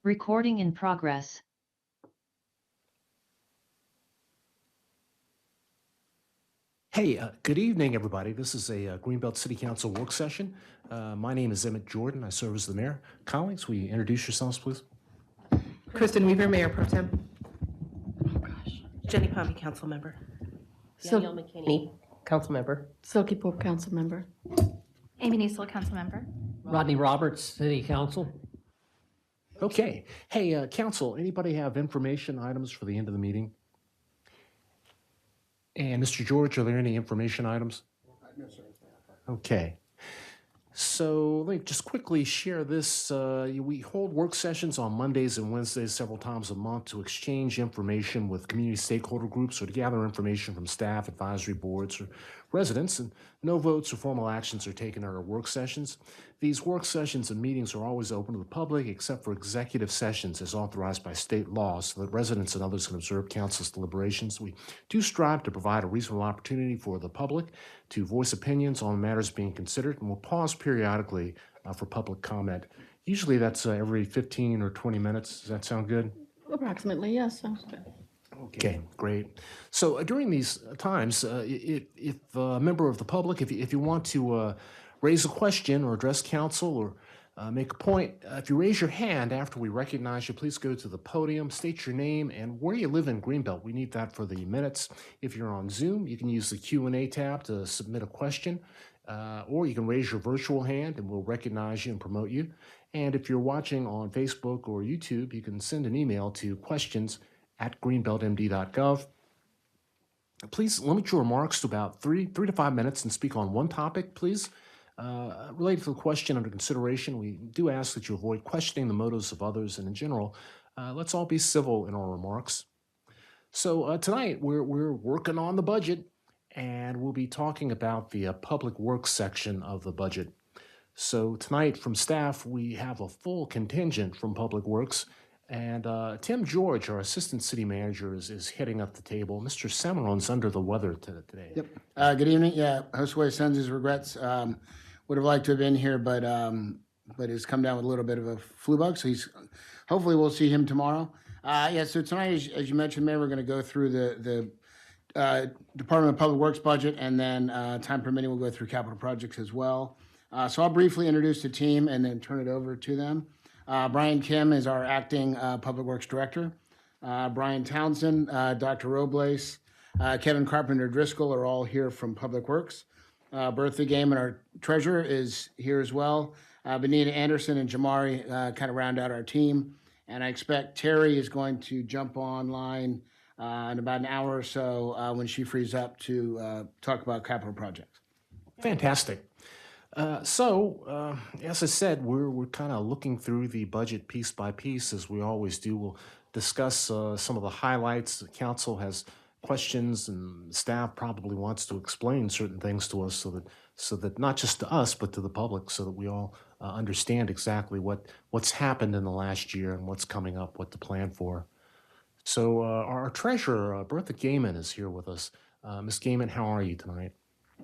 Recording in progress. Hey, good evening, everybody. This is a Greenbelt City Council work session. My name is Emmett Jordan. I serve as the mayor. Colleagues, will you introduce yourselves, please? Kristen Weaver, Mayor Pro Tem. Oh, gosh. Jenny Pompey, Council Member. Danielle McKinney, Council Member. Silky Pope, council member. Amy Niesel, council member. Rodney Roberts, City Council. Okay. Hey, council, anybody have information items for the end of the meeting? And Mr. George, are there any information items? No, sir. Okay. So let me just quickly share this. We hold work sessions on Mondays and Wednesdays several times a month to exchange information with community stakeholder groups or to gather information from staff, advisory boards, or residents. And no votes or formal actions are taken at our work sessions. These work sessions and meetings are always open to the public except for executive sessions as authorized by state law so that residents and others can observe council's deliberations. We do strive to provide a reasonable opportunity for the public to voice opinions on matters being considered, and we'll pause periodically for public comment. Usually that's every 15 or 20 minutes. Does that sound good? Approximately, yes, sounds good. Okay, great. So during these times, if a member of the public, if you want to raise a question or address council or make a point, if you raise your hand after we recognize you, please go to the podium, state your name and where you live in Greenbelt. We need that for the minutes. If you're on Zoom, you can use the Q&A tab to submit a question, or you can raise your virtual hand and we'll recognize you and promote you. And if you're watching on Facebook or YouTube, you can send an email to questions@greenbeltmd.gov. Please limit your remarks to about three to 5 minutes and speak on one topic, please. Related to the question under consideration, we do ask that you avoid questioning the motives of others, and in general, let's all be civil in our remarks. So tonight, we're working on the budget, and we'll be talking about the public works section of the budget. So tonight, from staff, we have a full contingent from Public Works, and Tim George, our Assistant City Manager, is heading up the table. Mr. Samaron's under the weather today. Yep. Good evening. Yeah, Josue sends his regrets. Would have liked to have been here, but has come down with a little bit of a flu bug. So hopefully we'll see him tomorrow. So tonight, as you mentioned, Mayor, we're going to go through the Department of Public Works budget, and then time permitting, we'll go through capital projects as well. So I'll briefly introduce the team and then turn it over to them. Brian Kim is our acting Public Works Director. Brian Townsend, Dr. Robles, Kevin Carpenter Driscoll are all here from Public Works. Bertha Gaiman, our treasurer, is here as well. Benita Anderson and Jamari kind of round out our team. And I expect Terry is going to jump online in about an hour or so when she frees up to talk about capital projects. Fantastic. So, as I said, we're kind of looking through the budget piece by piece, as we always do. We'll discuss some of the highlights. The council has questions, and staff probably wants to explain certain things to us so that not just to us, but to the public, so that we all understand exactly what's happened in the last year and what's coming up, what to plan for. So, our treasurer, Bertha Gaiman, is here with us. Ms. Gaiman, how are you tonight?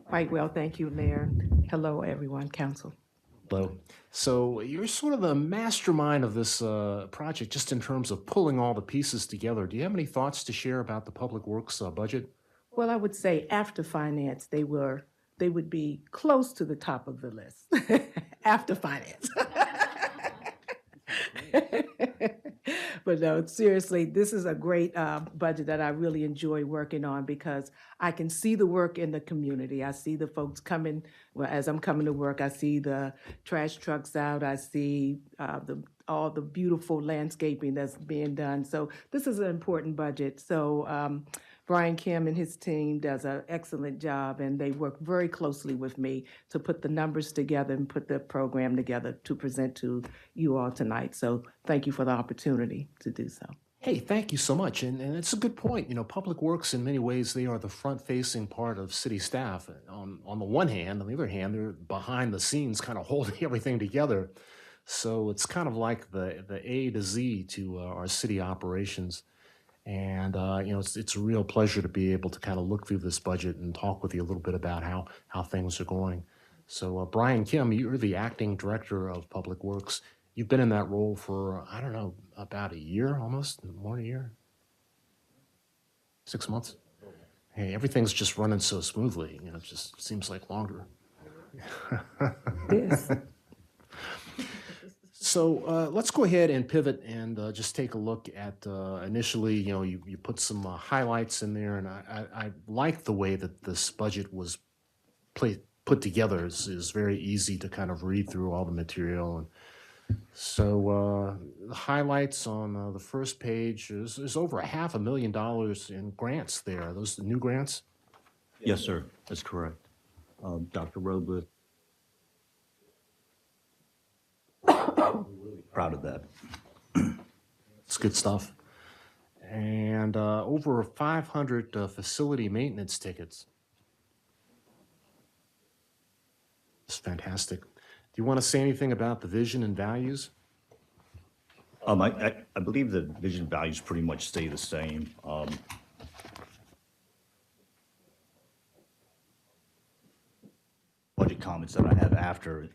Quite well, thank you, Mayor. Hello, everyone, Council. Hello. So you're sort of the mastermind of this project, just in terms of pulling all the pieces together. Do you have any thoughts to share about the Public Works budget? Well, I would say after finance, they would be close to the top of the list. After finance. But no, seriously, this is a great budget that I really enjoy working on because I can see the work in the community. I see the folks coming, well, as I'm coming to work, I see the trash trucks out. I see all the beautiful landscaping that's being done. So this is an important budget. So Brian Kim and his team does an excellent job, and they work very closely with me to put the numbers together and put the program together to present to you all tonight. So thank you for the opportunity to do so. Hey, thank you so much. And it's a good point. You know, Public Works, in many ways, they are the front-facing part of city staff. On the one hand, on the other hand, they're behind the scenes kind of holding everything together. So it's kind of like the A to Z to our city operations. And, it's a real pleasure to be able to kind of look through this budget and talk with you a little bit about how things are going. So, Brian Kim, you're the acting director of Public Works. You've been in that role for, I don't know, about a year, almost, more than a year? 6 months? Hey, everything's just running so smoothly, you know, it just seems like longer. This. So let's go ahead and pivot and just take a look at initially, you know, you put some highlights in there, and I like the way that this budget was put together. Is very easy to kind of read through all the material. And so the highlights on the first page is over $500,000 in grants there. Are those the new grants? Yes, sir, that's correct. Dr. Robles. Proud of that. It's good stuff. And over 500 facility maintenance tickets. It's fantastic. Do you want to say anything about the vision and values? I believe the vision values pretty much stay the same. Budget comments that I have after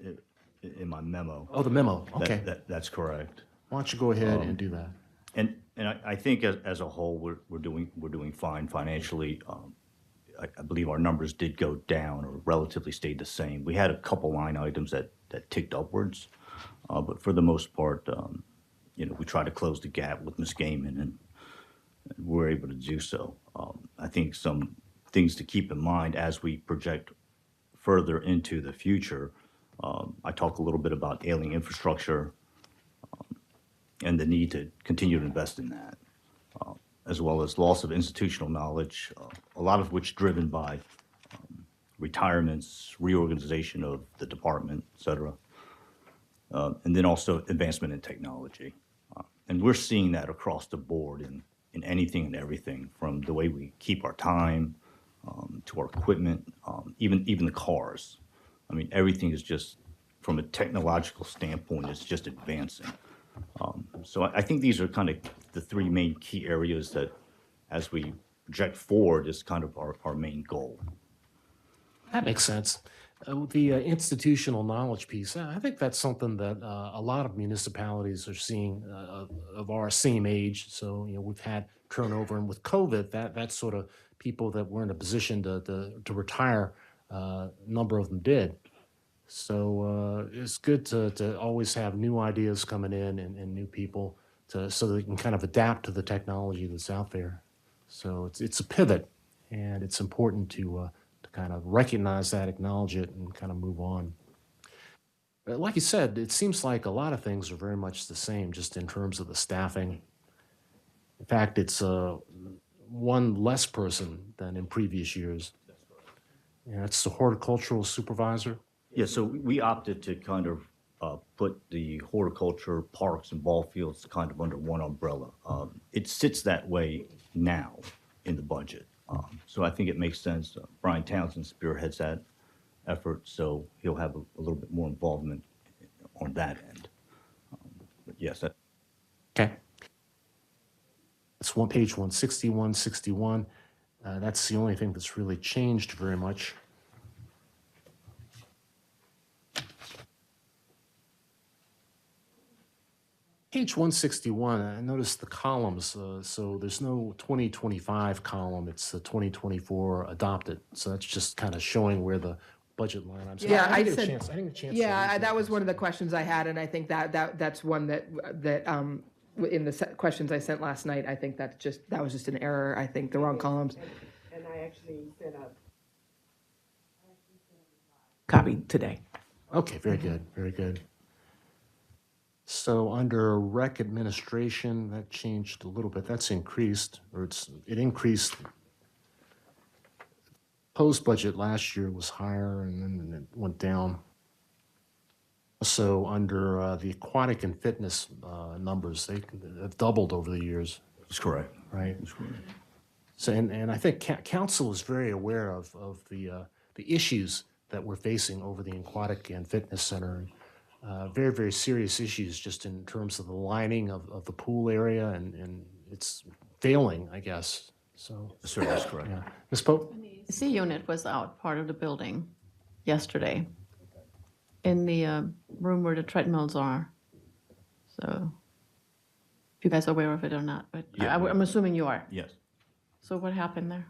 in my memo. Oh, the memo. Okay. That's correct. Why don't you go ahead and do that? And I think as a whole, we're doing fine financially. I believe our numbers did go down or relatively stayed the same. We had a couple line items that ticked upwards, but for the most part, you know, we try to close the gap with Ms. Gaiman, and we're able to do so. I think some things to keep in mind as we project further into the future. I talk a little bit about ailing infrastructure and the need to continue to invest in that, as well as loss of institutional knowledge, a lot of which driven by retirements, reorganization of the department, et cetera, and then also advancement in technology. And we're seeing that across the board in anything and everything, from the way we keep our time to our equipment, even the cars. I mean, everything is just, from a technological standpoint, it's just advancing. So I think these are kind of the three main key areas that, as we project forward, is kind of our main goal. That makes sense. The institutional knowledge piece, I think that's something that a lot of municipalities are seeing of our same age. So, you know, we've had turnover, and with COVID, that's sort of people that were in a position to retire, a number of them did. So it's good to always have new ideas coming in and new people so they can kind of adapt to the technology that's out there. So it's a pivot, and it's important to kind of recognize that, acknowledge it, and kind of move on. But like you said, it seems like a lot of things are very much the same, just in terms of the staffing. In fact, it's one less person than in previous years. Yeah, it's the horticultural supervisor. Yeah, so we opted to kind of put the horticulture, parks, and ball fields kind of under one umbrella. It sits that way now in the budget. So I think it makes sense. Brian Townsend spearheads that effort, so he'll have a little bit more involvement on that end. But yes, Okay. It's page 160, 161. That's the only thing that's really changed very much. Page 161, I noticed the columns. So there's no 2025 column. It's the 2024 adopted. So that's just kind of showing where the budget line items. Yeah, I I didn't get a said- chance. I didn't get a chance. to Yeah, read that through was one of the questions I had, and I think that's one that in the questions I sent last night, I think that was just an error. I think the wrong columns. And I actually sent a copy today. Okay, very good, very good. So under rec administration, that changed a little bit. That's increased, or it increased. Post budget last year was higher, and then it went down. So under the aquatic and fitness numbers, they have doubled over the years, that's correct. right? So and I think council is very aware of the issues that we're facing over the aquatic and fitness center. Very, very serious issues just in terms of the lining of the pool area, and it's failing, I guess. So, Sir, that's correct. yeah. Ms. Pope? C unit was out part of the building yesterday in the room where the treadmills are. So if you guys are aware of it or not, but Yeah, I'm assuming you are. Yes. So what happened there?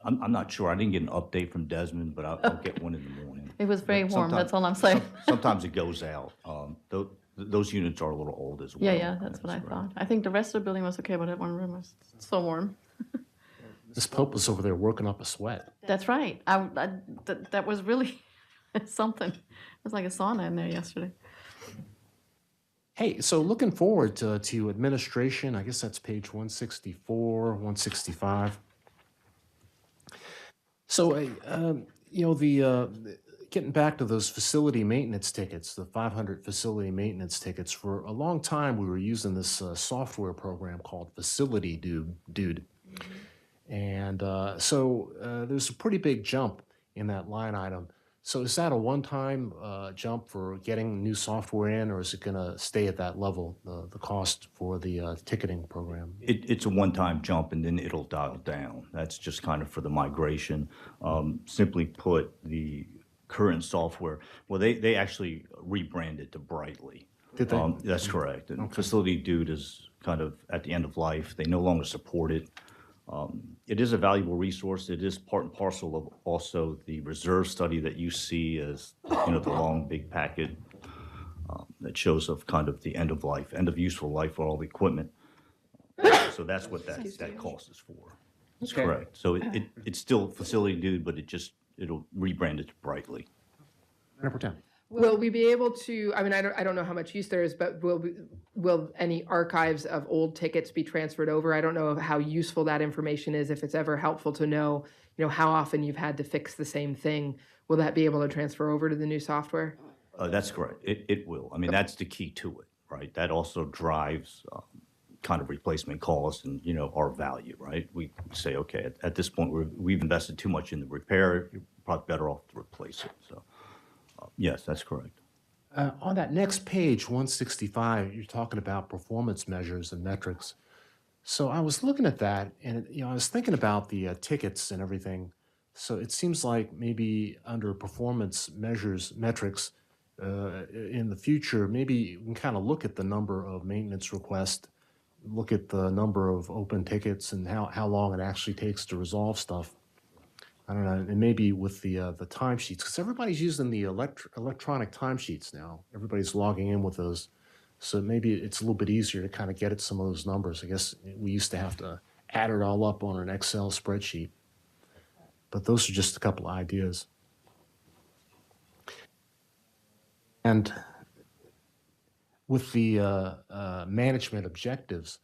I'm not sure. I didn't get an update from Desmond, but I'll get one in the morning. It was very But warm, sometimes- that's all I'm saying. Sometimes it goes out. Those units are a little old as well. Yeah, that's what I thought. I think the rest of the building was okay, but that one room was so warm. This Pope was over there working up a sweat. That's right. That was really something. It was like a sauna in there yesterday. Hey, so looking forward to administration, I guess that's page 164, 165. So, getting back to those facility maintenance tickets, the 500 facility maintenance tickets, for a long time we were using this software program called Facility Dude. And there's a pretty big jump in that line item. So is that a one-time jump for getting new software in, or is it going to stay at that level, the cost for the ticketing program? It's a one-time jump, and then it'll dial down. That's just kind of for the migration. Simply put, the current software, well, they actually rebranded to Brightly. Did they? That's correct. And Facility Dude is kind of at the end of life. They no longer support it. It is a valuable resource. It is part and parcel of also the reserve study that you see as, the long, big packet that shows of kind of the end of life, end of useful life for all the equipment. So that's what that cost is for. That's Okay. correct. So it's still Facility Dude, but it'll rebrand it to Brightly. Member Pro Tem. Will we be able to, I mean, I don't know how much use there is, but will any archives of old tickets be transferred over? I don't know how useful that information is, if it's ever helpful to know, how often you've had to fix the same thing. Will that be able to transfer over to the new software? That's correct. It will. I mean, that's the key to it, right? That also drives kind of replacement costs and, our value, right? We say, okay, at this point, we've invested too much in the repair. You're probably better off to replace it. So, yes, that's correct. On that next page, 165, you're talking about performance measures and metrics. So I was looking at that, and I was thinking about the tickets and everything. So it seems like maybe under performance measures, metrics, in the future, maybe we can kind of look at the number of maintenance requests, look at the number of open tickets, and how long it actually takes to resolve stuff. I don't know, and maybe with the timesheets, because everybody's using the electronic timesheets now. Everybody's logging in with those, so maybe it's a little bit easier to kind of get at some of those numbers. I guess we used to have to add it all up on an Excel spreadsheet, but those are just a couple of ideas. And with the management objectives,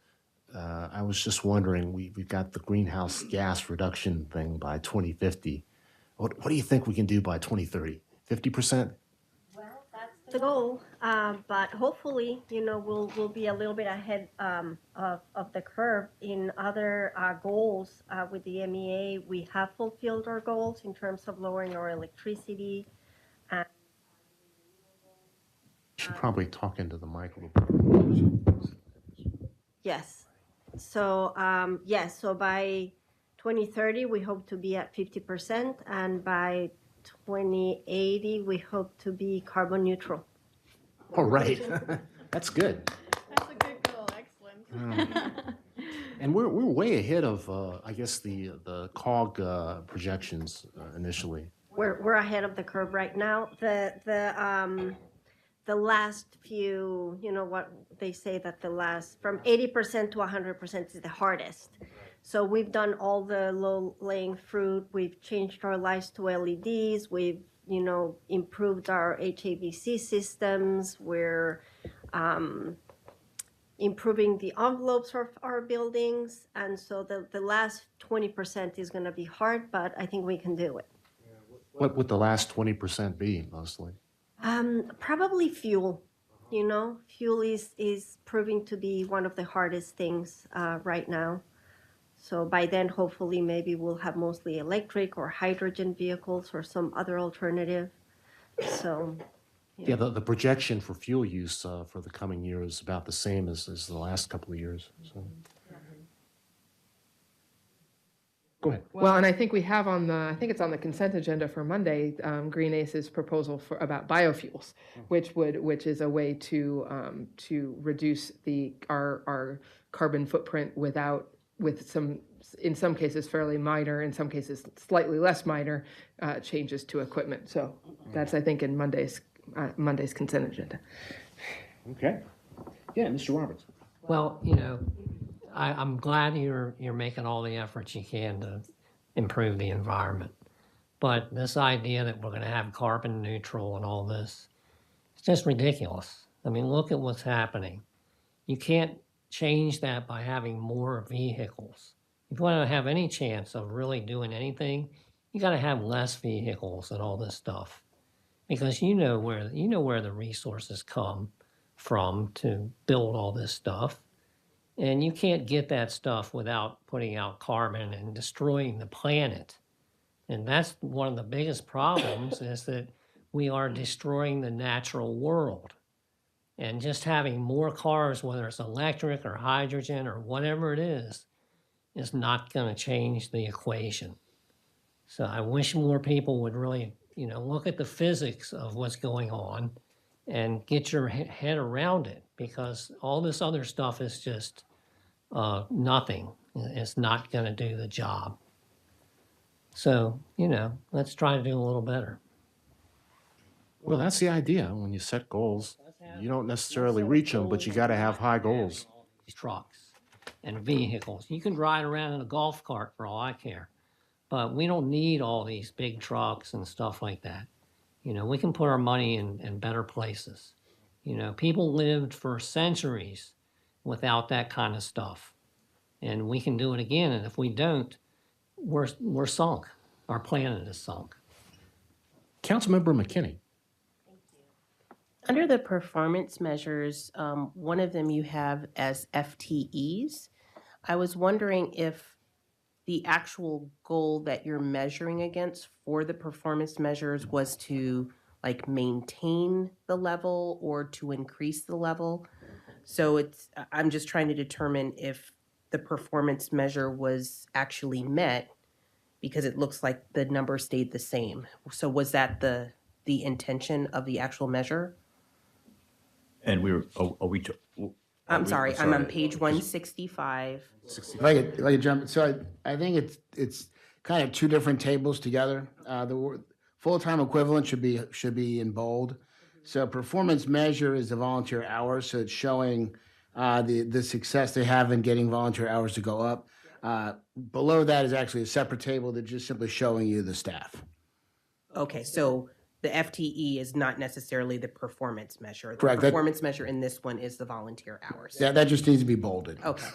I was just wondering, we've got the greenhouse gas reduction thing by 2050. What do you think we can do by 2030? 50%? Well, that's the goal, but hopefully, we'll be a little bit ahead of the curve in other goals. With the MEA, we have fulfilled our goals in terms of lowering our electricity. You should probably talk into the mic a little bit. Yes. So, so by 2030, we hope to be at 50%, and by 2080, we hope to be carbon neutral. All right. That's good. That's a good goal, excellent. And we're way ahead of, I guess, the COG projections initially. We're ahead of the curve right now. The last few, what they say, that the last from 80% to 100% is the hardest. So we've done all the low-lying fruit. We've changed our lights to LEDs. We've, improved our HVAC systems. We're improving the envelopes of our buildings. And so the last 20% is going to be hard, but I think we can do it. What would the last 20% be, mostly? Probably fuel. Fuel is proving to be one of the hardest things right now. So by then, hopefully, maybe we'll have mostly electric or hydrogen vehicles or some other alternative. So, Yeah, the projection for fuel use for the coming year is about the same as the last couple of years. So. Go ahead. Well, and I think we have I think it's on the consent agenda for Monday, Green Ace's proposal about biofuels, which is a way to reduce our carbon footprint with in some cases fairly minor, in some cases slightly less minor, changes to equipment. So that's, I think, in Monday's consent agenda. Okay. Yeah, Mr. Roberts. Well, I'm glad you're making all the efforts you can to improve the environment. But this idea that we're going to have carbon neutral and all this, it's just ridiculous. I mean, look at what's happening. You can't change that by having more vehicles. If you want to have any chance of really doing anything, you got to have less vehicles and all this stuff, because you know where the resources come from to build all this stuff. And you can't get that stuff without putting out carbon and destroying the planet. And that's one of the biggest problems is that we are destroying the natural world. And just having more cars, whether it's electric or hydrogen or whatever it is not going to change the equation. So I wish more people would really, look at the physics of what's going on and get your head around it, because all this other stuff is just nothing. It's not going to do the job. So, let's try to do a little better. Well, that's the idea. When you set goals, you don't necessarily reach them, but you got to have high goals. These trucks and vehicles. You can ride around in a golf cart for all I care. But we don't need all these big trucks and stuff like that. We can put our money in better places. People lived for centuries without that kind of stuff. And we can do it again. And if we don't, we're sunk. Our planet is sunk. Councilmember McKinney. Under the performance measures, one of them you have as FTEs. I was wondering if the actual goal that you're measuring against for the performance measures was to maintain the level or to increase the level. So I'm just trying to determine if the performance measure was actually met, because it looks like the number stayed the same. So was that the intention of the actual measure? And I'm sorry, I'm on page 165. If I could jump, so I think it's kind of two different tables together. The word full-time equivalent should be in bold. So performance measure is the volunteer hours, so it's showing the success they have in getting volunteer hours to go up. Below that is actually a separate table that's just simply showing you the staff. Okay, so the FTE is not necessarily the performance measure. Correct. The performance measure in this one is the volunteer hours. That just needs to be bolded. Okay,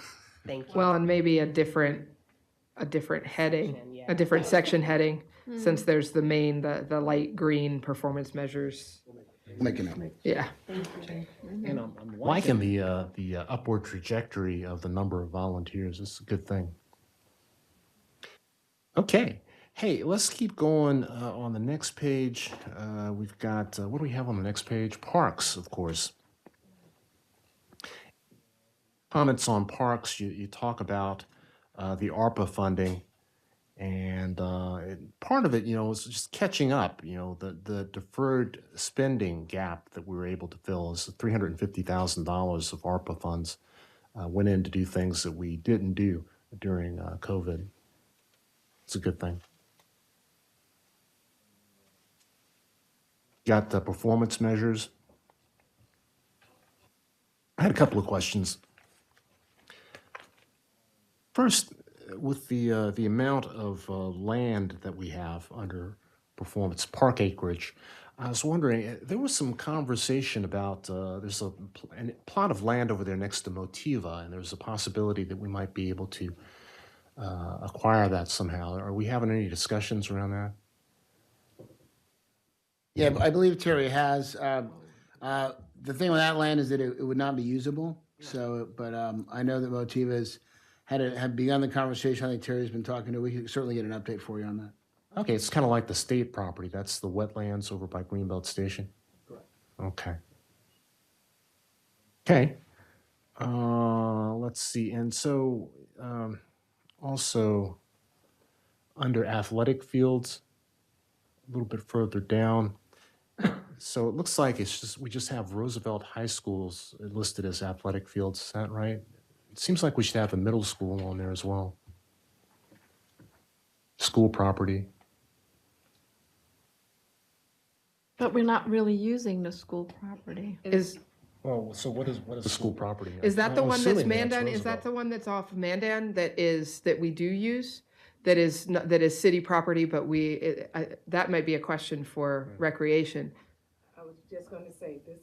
thank you. Well, and maybe a different heading, a different section heading, since there's the light green performance measures. Make a note. Yeah. And I'm liking the upward trajectory of the number of volunteers. It's a good thing. Okay. Hey, let's keep going on the next page. We've got, what do we have on the next page? Parks, of course. Comments on parks, you talk about the ARPA funding, and part of it, is just catching up. The deferred spending gap that we were able to fill is $350,000 of ARPA funds went in to do things that we didn't do during COVID. It's a good thing. Got the performance measures. I had a couple of questions. First, with the amount of land that we have under performance park acreage, I was wondering, there was some conversation about there's a plot of land over there next to Motiva, and there's a possibility that we might be able to acquire that somehow. Are we having any discussions around that? Yeah, I believe Terry has. The thing with that land is that it would not be usable. So, but I know that Motiva's had begun the conversation. I think Terry's been talking to. We can certainly get an update for you on that. Okay, it's kind of like the state property. That's the wetlands over by Greenbelt Station. Correct. Okay. Okay. Let's see. And so, also, under athletic fields, a little bit further down. So it looks like we just have Roosevelt High Schools listed as athletic fields. Is that right? It seems like we should have a middle school on there as well. School property. But we're not really using the school property. Is, Well, so what is the school property? is that the I'm one that's assuming Mandan? Is that the one that's off of Mandan that we do use? That is city property, but that might be a question for recreation. I was just going to say this.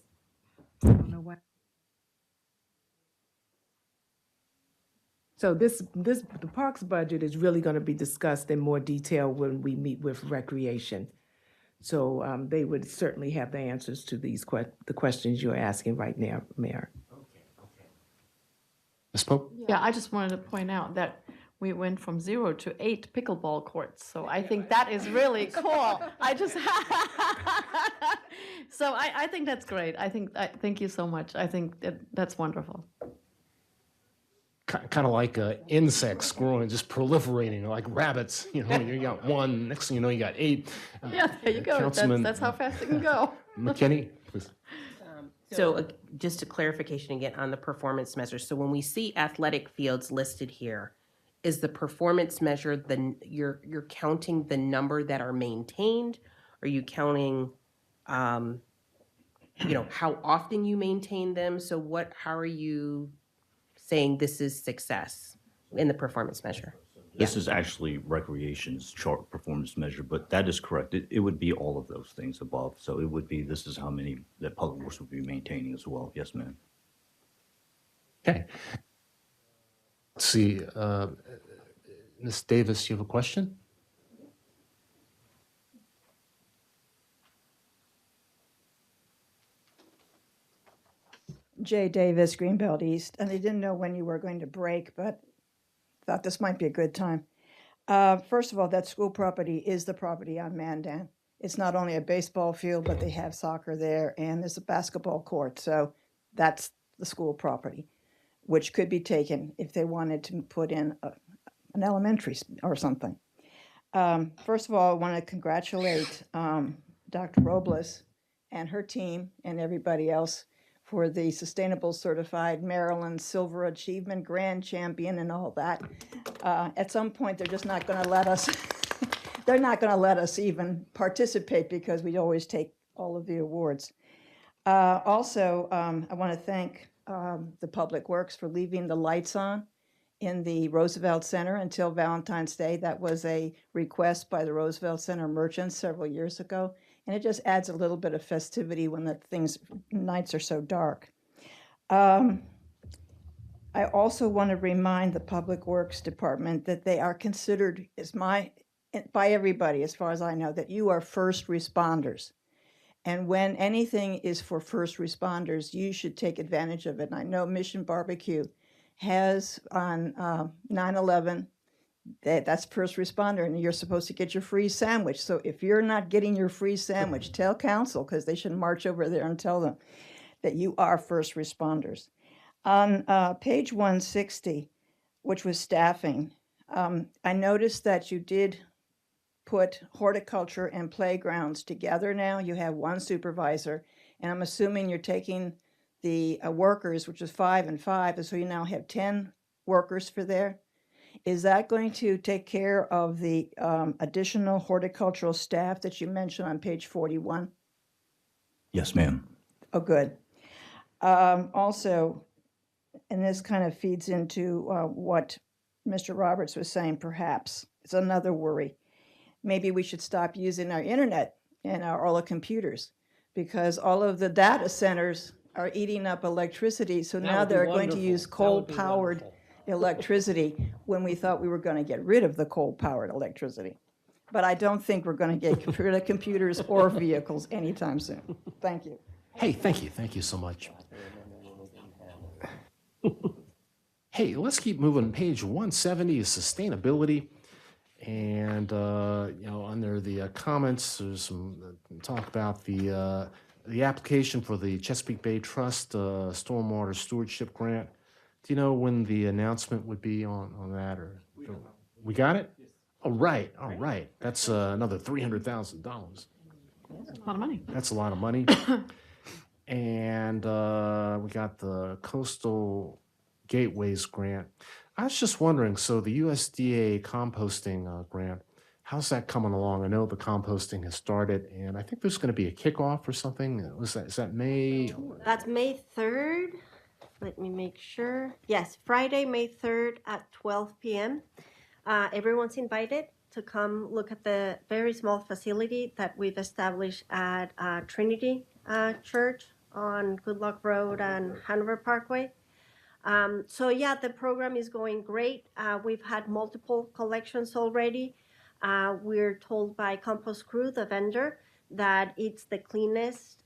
I don't know why. So the parks budget is really going to be discussed in more detail when we meet with recreation. So they would certainly have the answers to the questions you're asking right now, Mayor. Ms. Pope? Yeah, I just wanted to point out that we went from 0 to 8 pickleball courts. So I think that is really cool. I just, so I think that's great. Thank you so much. I think that's wonderful. Kind of like insects growing, just proliferating, like rabbits. You know, you got one, next thing you know, you got 8. Yeah, there you go. Councilman That's how fast it can go. McKinney, please. So just a clarification again on the performance measures. So when we see athletic fields listed here, is the performance measure you're counting the number that are maintained? Are you counting, how often you maintain them? So how are you saying this is success in the performance measure? This is actually recreation's chart performance measure, but that is correct. It would be all of those things above. So it would be, this is how many that Public Works would be maintaining as well. Yes, ma'am. Okay. Let's see, Ms. Davis, you have a question? Jay Davis, Greenbelt East, and I didn't know when you were going to break, but thought this might be a good time. First of all, that school property is the property on Mandan. It's not only a baseball field, but they have soccer there, and there's a basketball court. So that's the school property, which could be taken if they wanted to put in an elementary or something. First of all, I want to congratulate Dr. Robles and her team and everybody else for the Sustainable Certified Maryland Silver Achievement Grand Champion and all that. At some point, they're just not going to let us, they're not going to let us even participate because we always take all of the awards. Also, I want to thank the Public Works for leaving the lights on in the Roosevelt Center until Valentine's Day. That was a request by the Roosevelt Center merchants several years ago. And it just adds a little bit of festivity when the nights are so dark. I also want to remind the Public Works Department that they are considered, by everybody, as far as I know, that you are first responders. And when anything is for first responders, you should take advantage of it. And I know Mission Barbecue has on 9/11, that's first responder, and you're supposed to get your free sandwich. So if you're not getting your free sandwich, tell council, because they should march over there and tell them that you are first responders. On page 160, which was staffing, I noticed that you did put horticulture and playgrounds together now. You have one supervisor, and I'm assuming you're taking the workers, which is 5 and 5, and so you now have 10 workers for there. Is that going to take care of the additional horticultural staff that you mentioned on page 41? Yes, ma'am. Oh, good. Also, and this kind of feeds into what Mr. Roberts was saying, perhaps, it's another worry. Maybe we should stop using our internet and all the computers, because all of the data centers are eating up electricity, so now they're going to use coal-powered electricity when we thought we were going to get rid of the coal-powered electricity. But I don't think we're going to get rid of computers or vehicles anytime soon. Thank you. Hey, thank you. Thank you so much. Hey, let's keep moving. Page 170 is sustainability. And, under the comments, there's some talk about the application for the Chesapeake Bay Trust Stormwater Stewardship Grant. Do you know when the announcement would be on that? Or we got it? All right, all right. That's another $300,000. A lot of money. That's a lot of money. And we got the Coastal Gateways grant. I was just wondering, so the USDA composting grant, how's that coming along? I know the composting has started, and I think there's going to be a kickoff or something. Is that May? That's May 3rd. Let me make sure. Yes, Friday, May 3rd at 12 p.m. Everyone's invited to come look at the very small facility that we've established at Trinity Church on Good Luck Road and Hanover Parkway. So yeah, the program is going great. We've had multiple collections already. We're told by Compost Crew, the vendor, that it's the cleanest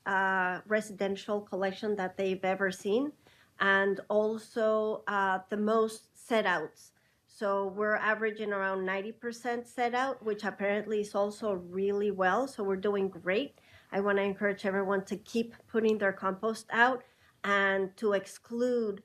residential collection that they've ever seen, and also the most set outs. So we're averaging around 90% set out, which apparently is also really well. So we're doing great. I want to encourage everyone to keep putting their compost out and to exclude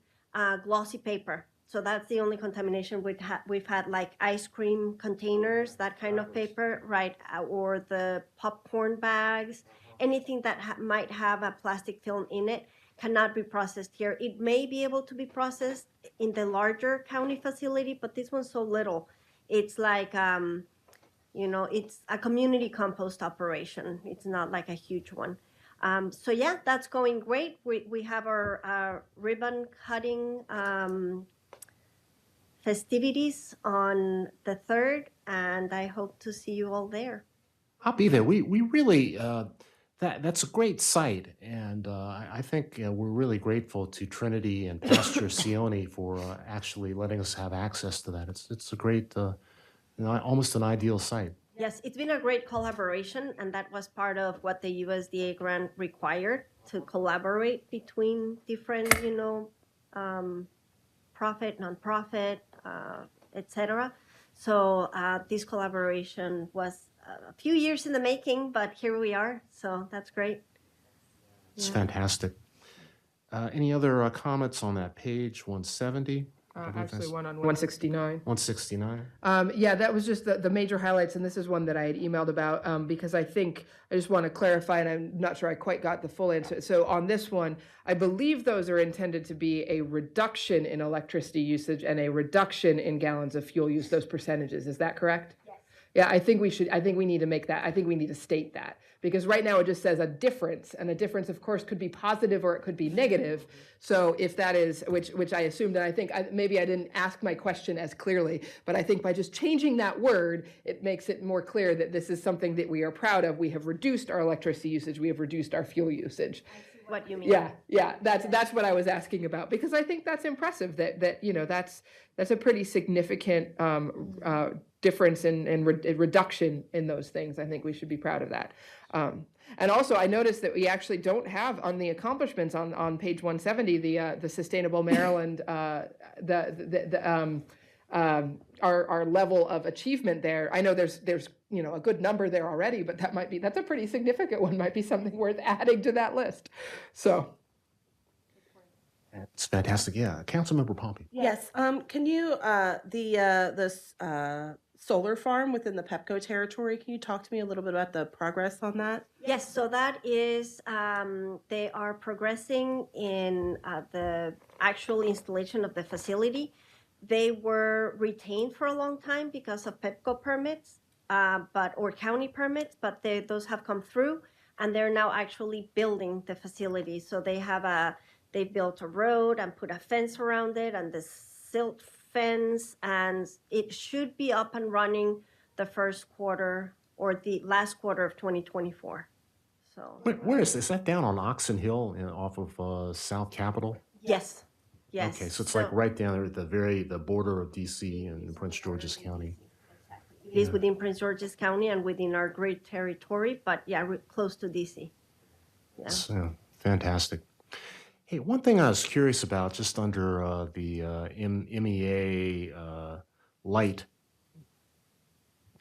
glossy paper. So that's the only contamination we've had, like ice cream containers, that kind of paper, right? Or the popcorn bags, anything that might have a plastic film in it cannot be processed here. It may be able to be processed in the larger county facility, but this one's so little. It's like, it's a community compost operation. It's not like a huge one. So yeah, that's going great. We have our ribbon cutting festivities on the 3rd, and I hope to see you all there. I'll be there. We really, that's a great site. And I think we're really grateful to Trinity and Pastor Sione for actually letting us have access to that. It's a great, almost an ideal site. Yes, it's been a great collaboration, and that was part of what the USDA grant required, to collaborate between different, profit, nonprofit, etc. So this collaboration was a few years in the making, but here we are. So that's great. It's fantastic. Any other comments on that page 170? Actually, one on 169. 169. Yeah, that was just the major highlights, and this is one that I had emailed about because I just want to clarify, and I'm not sure I quite got the full answer. So on this one, I believe those are intended to be a reduction in electricity usage and a reduction in gallons of fuel use, those percentages. Is that correct? Yes. Yeah, I think we need to make that, I think we need to state that. Because right now it just says a difference, and a difference, of course, could be positive or it could be negative. So if that is, which I assumed, and I think maybe I didn't ask my question as clearly, but I think by just changing that word, it makes it more clear that this is something that we are proud of. We have reduced our electricity usage. We have reduced our fuel usage. What you mean? Yeah, that's what I was asking about, because I think that's impressive. That's a pretty significant difference in reduction in those things. I think we should be proud of that. And also, I noticed that we actually don't have on the accomplishments on page 170 the Sustainable Maryland our level of achievement there. I know there's a good number there already, but that's a pretty significant one. Might be something worth adding to that list. So. It's fantastic. Yeah, Councilmember Pompey. Yes. Can you this solar farm within the Pepco territory? Can you talk to me a little bit about the progress on that? Yes. So that is they are progressing in the actual installation of the facility. They were retained for a long time because of Pepco permits, or county permits, but those have come through, and they're now actually building the facility. So they built a road and put a fence around it, and the silt fence, and it should be up and running the first quarter or the last quarter of 2024. So Where is this? Is that down on Oxon Hill off of South Capitol? yes, yes. Okay, so it's like right down there at the border of DC and Prince George's County. It is within Prince George's County and within our great territory, but yeah, we're close to DC. Yeah. It's fantastic. Hey, one thing I was curious about, just under the MEA light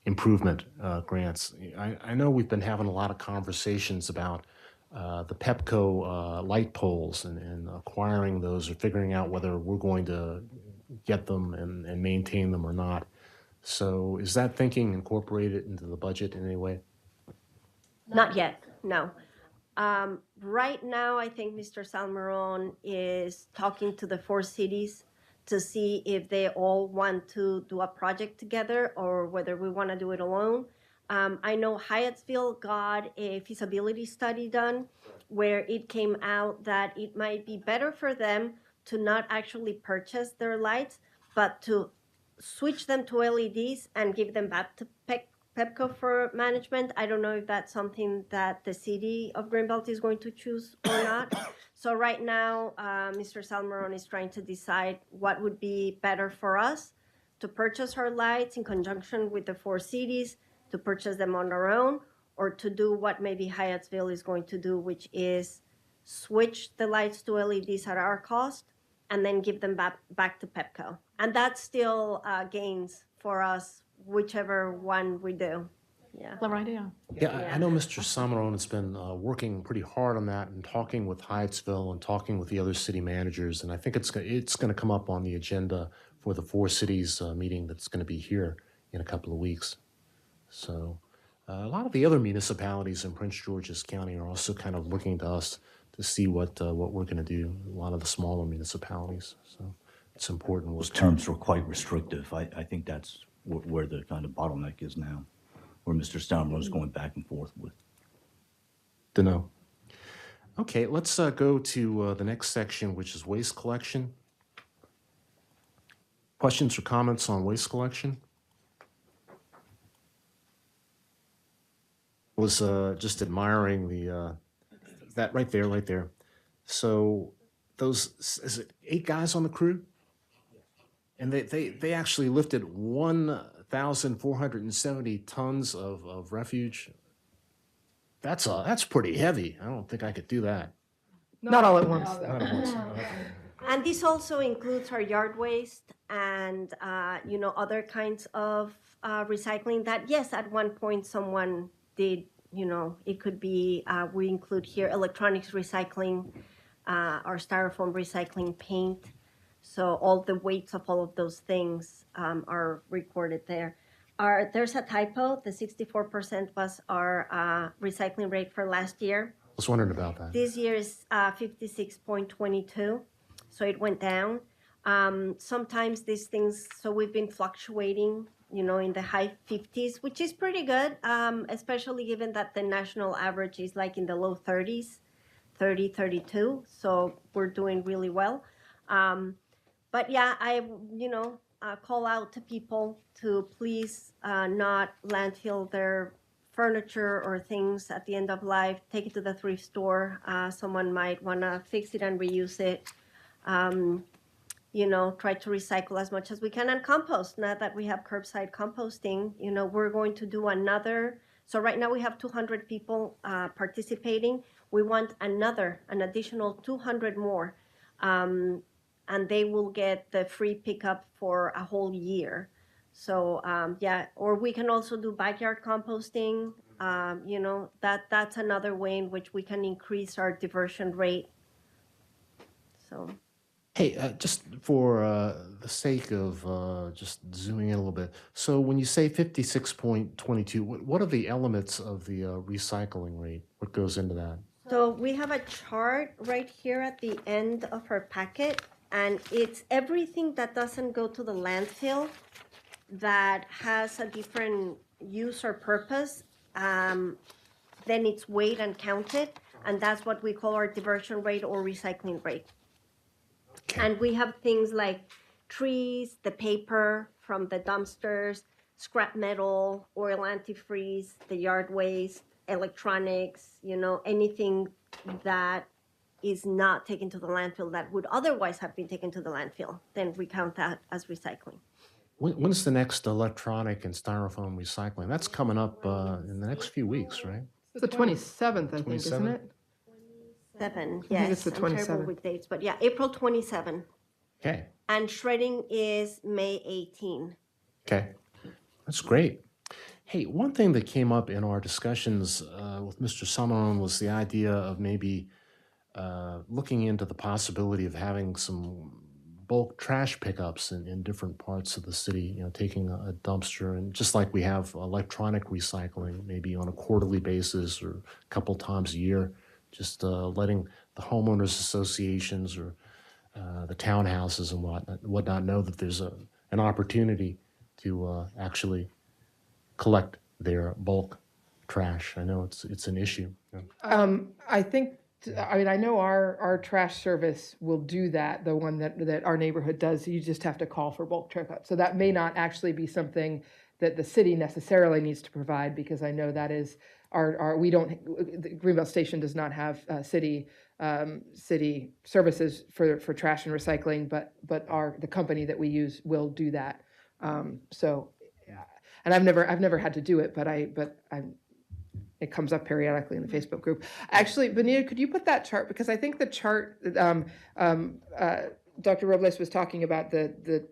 improvement grants, I know we've been having a lot of conversations about the Pepco light poles and acquiring those or figuring out whether we're going to get them and maintain them or not. So is that thinking incorporated into the budget in any way? Not yet, no. Right now, I think Mr. Salmeron is talking to the 4 cities to see if they all want to do a project together or whether we want to do it alone. I know Hyattsville got a feasibility study done where it came out that it might be better for them to not actually purchase their lights, but to switch them to LEDs and give them back to Pepco for management. I don't know if that's something that the city of Greenbelt is going to choose or not. So right now, Mr. Salmeron is trying to decide what would be better for us to purchase our lights in conjunction with the 4 cities, to purchase them on our own, or to do what maybe Hyattsville is going to do, which is switch the lights to LEDs at our cost and then give them back to Pepco. And that's still gains for us, whichever one we do. Yeah. Clever idea. Yeah, I know Mr. Salmeron has been working pretty hard on that and talking with Hyattsville and talking with the other city managers. And I think it's going to come up on the agenda for the 4 cities meeting that's going to be here in a couple of weeks. So a lot of the other municipalities in Prince George's County are also kind of looking to us to see what we're going to do. A lot of the smaller municipalities. So it's important. Those terms were quite restrictive. I think that's where the kind of bottleneck is now, where Mr. Salmeron is going back and forth with. Dunno. Okay, let's go to the next section, which is waste collection. Questions or comments on waste collection? Was just admiring the that right there. So those is it 8 guys on the crew, and they actually lifted 1,470 tons of refuge. That's pretty heavy. I don't think I could do that. Not all at once, though. Not at once. And this also includes our yard waste and, other kinds of recycling that, yes, at one point someone did, it could be, we include here electronics recycling, our styrofoam recycling, paint. So all the weights of all of those things are recorded there. There's a typo. The 64% was our recycling rate for last year. I was wondering about that. This year is 56.22, so it went down. Sometimes these things, so we've been fluctuating, in the high 50s, which is pretty good, especially given that the national average is like in the low 30s, 30, 32. So we're doing really well. But yeah, I call out to people to please not landfill their furniture or things at the end of life. Take it to the thrift store. Someone might want to fix it and reuse it. Try to recycle as much as we can and compost. Now that we have curbside composting, we're going to do another. So right now we have 200 people participating. We want an additional 200 more. And they will get the free pickup for a whole year. So or we can also do backyard composting. That's another way in which we can increase our diversion rate. So. Hey, just for the sake of just zooming in a little bit. So when you say 56.22, what are the elements of the recycling rate? What goes into that? So we have a chart right here at the end of our packet, and it's everything that doesn't go to the landfill that has a different use or purpose. Then it's weighed and counted, and that's what we call our diversion rate or recycling rate. Okay. And we have things like trees, the paper from the dumpsters, scrap metal, oil antifreeze, the yard waste, electronics, anything that is not taken to the landfill that would otherwise have been taken to the landfill, then we count that as recycling. When's the next electronic and styrofoam recycling? That's coming up in the next few weeks, right? It's the 27th, I think, isn't it? 7, I think it's the I'm terrible 27th. with dates, but yeah, April 27. Okay. And shredding is May 18. Okay. That's great. Hey, one thing that came up in our discussions with Mr. Salmeron was the idea of maybe looking into the possibility of having some bulk trash pickups in different parts of the city, taking a dumpster, and just like we have electronic recycling, maybe on a quarterly basis or a couple times a year, just letting the homeowners associations or the townhouses and whatnot know that there's an opportunity to actually collect their bulk trash. I know it's an issue. I think, I mean, I know our trash service will do that, the one that our neighborhood does. You just have to call for bulk pickup. So that may not actually be something that the city necessarily needs to provide, because I know that is we don't, the Greenbelt Station does not have city services for trash and recycling, but the company that we use will do that. So, yeah. And I've never had to do it, but it comes up periodically in the Facebook group. Actually, Benita, could you put that chart? Because I think the chart, Dr. Robles was talking about the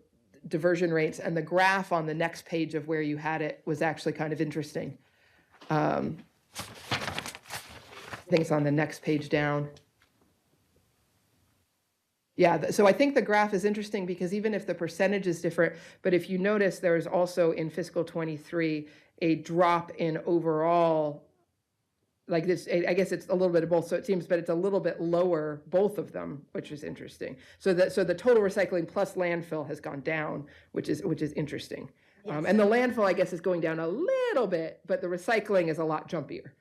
diversion rates, and the graph on the next page of where you had it was actually kind of interesting. I think it's on the next page down. Yeah, so I think the graph is interesting because even if the percentage is different, but if you notice, there is also in fiscal 23 a drop in overall, like this, I guess it's a little bit of both, so it seems, but it's a little bit lower, both of them, which is interesting. So the total recycling plus landfill has gone down, which is interesting. Yes. And the landfill, I guess, is going down a little bit, but the recycling is a lot jumpier.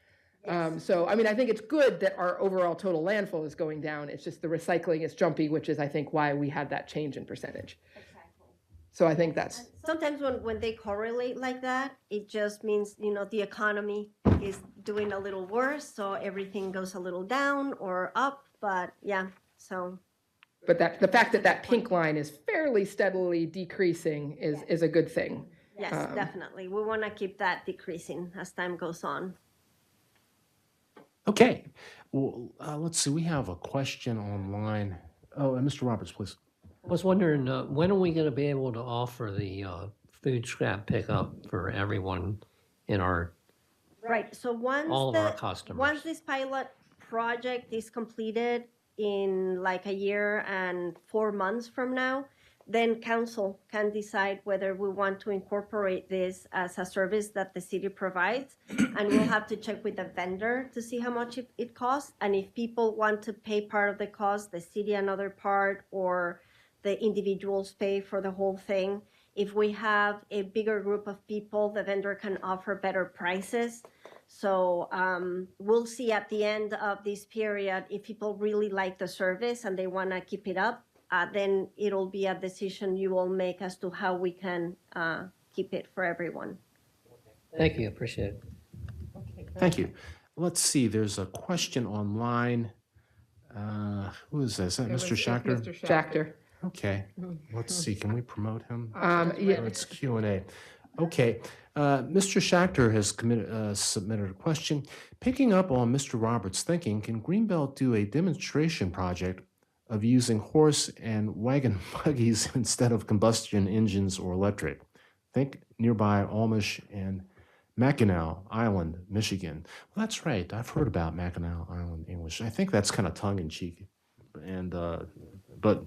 So, I mean, I think it's good that our overall total landfill is going down. It's just the recycling is jumpy, which is, I think, why we had that change in percentage. Exactly. So I think that's, Sometimes when they correlate like that, it just means, the economy is doing a little worse, so everything goes a little down or up, but yeah, so. but the fact that pink line is fairly steadily decreasing is a good thing. Yes, definitely. We want to keep that decreasing as time goes on. Okay. Well, let's see. We have a question online. Oh, Mr. Roberts, please. I was wondering, when are we going to be able to offer the food scrap pickup for everyone in our, Right, so all of our customers? once this pilot project is completed in like a year and 4 months from now, then council can decide whether we want to incorporate this as a service that the city provides. And we'll have to check with the vendor to see how much it costs. And if people want to pay part of the cost, the city another part, or the individuals pay for the whole thing. If we have a bigger group of people, the vendor can offer better prices. So we'll see at the end of this period if people really like the service and they want to keep it up. Then it'll be a decision you will make as to how we can keep it for everyone. Thank you, appreciate it. Thank you. Let's see. There's a question online. Who is this? Is that Mr. Schachter? Mr. Schachter. Okay. Let's see. Can we promote him? Yeah. It's Q&A. Okay. Mr. Schachter has submitted a question. Picking up on Mr. Roberts' thinking, can Greenbelt do a demonstration project of using horse and wagon buggies instead of combustion engines or electric? Think nearby Amish and Mackinac Island, Michigan. Well, that's right. I've heard about Mackinac Island English. I think that's kind of tongue-in-cheek. And, but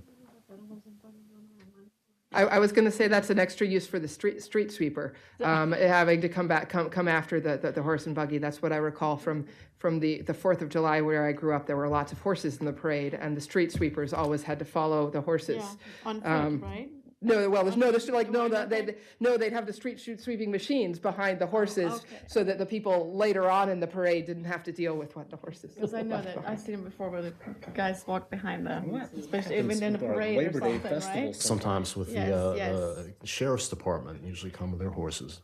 I was going to say that's an extra use for the street sweeper, having to come after the horse and buggy. That's what I recall from the 4th of July where I grew up. There were lots of horses in the parade, and the street sweepers always had to follow the horses. Yeah, on foot, right? No, well, they'd have the street sweeping machines behind the horses, okay. so that the people later on in the parade didn't have to deal with what the horses. Because I know that I've seen it before where the guys walk behind them, especially even in a parade or something, right? sometimes with Yes, the sheriff's department usually come with their horses.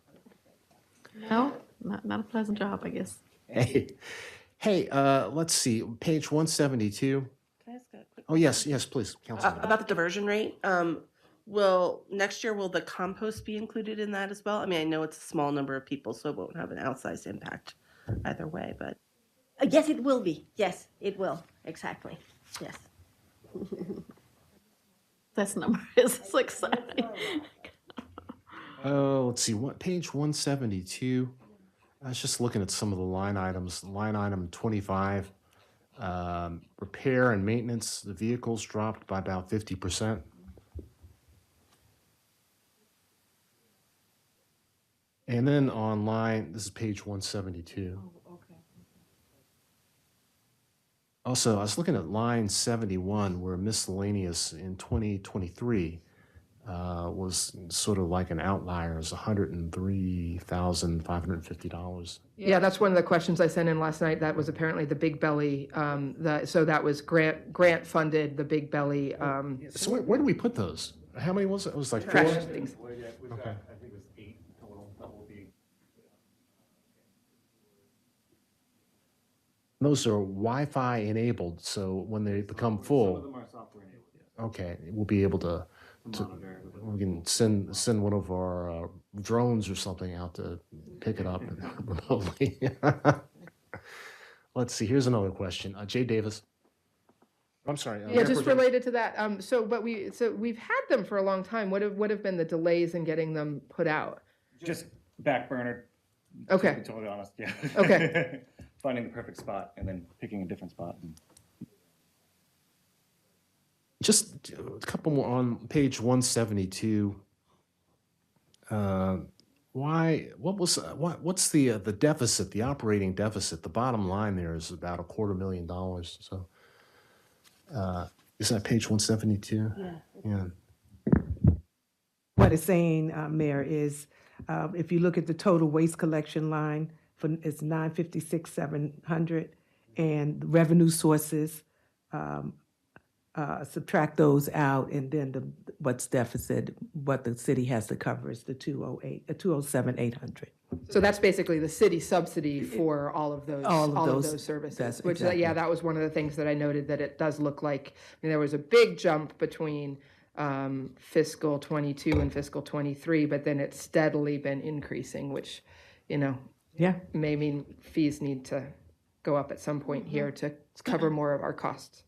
No, not a pleasant job, I guess. Hey, let's see. Page 172. Can I ask a quick Oh, yes, please, Councilman. about the diversion rate? Next year, will the compost be included in that as well? I mean, I know it's a small number of people, so it won't have an outsized impact either way, but. Yes, it will be. Yes, it will. Exactly. Yes. This number is so exciting. Let's see, page 172. I was just looking at some of the line items. Line item 25, repair and maintenance, the vehicles dropped by about 50%. And then online, this is page 172. Also, I was looking at line 71 where miscellaneous in 2023 was sort of like an outlier. It was $103,550. Yeah, that's one of the questions I sent in last night. That was apparently the Big Belly, so that was grant funded, the Big Belly. So where do we put those? How many was it? It was like Trash 4? things. Okay. I think it was 8 total that will be. Those are Wi-Fi enabled, so when they become Some of full, them are software enabled, yes. okay, we'll be able to Monitor. we can send one of our drones or something out to pick it up remotely. Let's see. Here's another question. Jay Davis. I'm sorry. Yeah, just related to that. We've had them for a long time. What have been the delays in getting them put out? Just back burner. Okay. To be totally honest, yeah. Okay. Finding the perfect spot and then picking a different spot. Just a couple more on page 172. What's the deficit, the operating deficit? The bottom line there is about $250,000. So, is that page 172? Yeah. What it's saying, Mayor, is if you look at the total waste collection line, it's 956,700, and the revenue sources, subtract those out, and then what's deficit, what the city has to cover is the 207,800. So that's basically the city subsidy for all of those services. That's Which, exactly. yeah, that was one of the things that I noted, that it does look like, there was a big jump between fiscal 22 and fiscal 23, but then it's steadily been increasing, which, Yeah. may mean fees need to go up at some point here to cover more of our costs.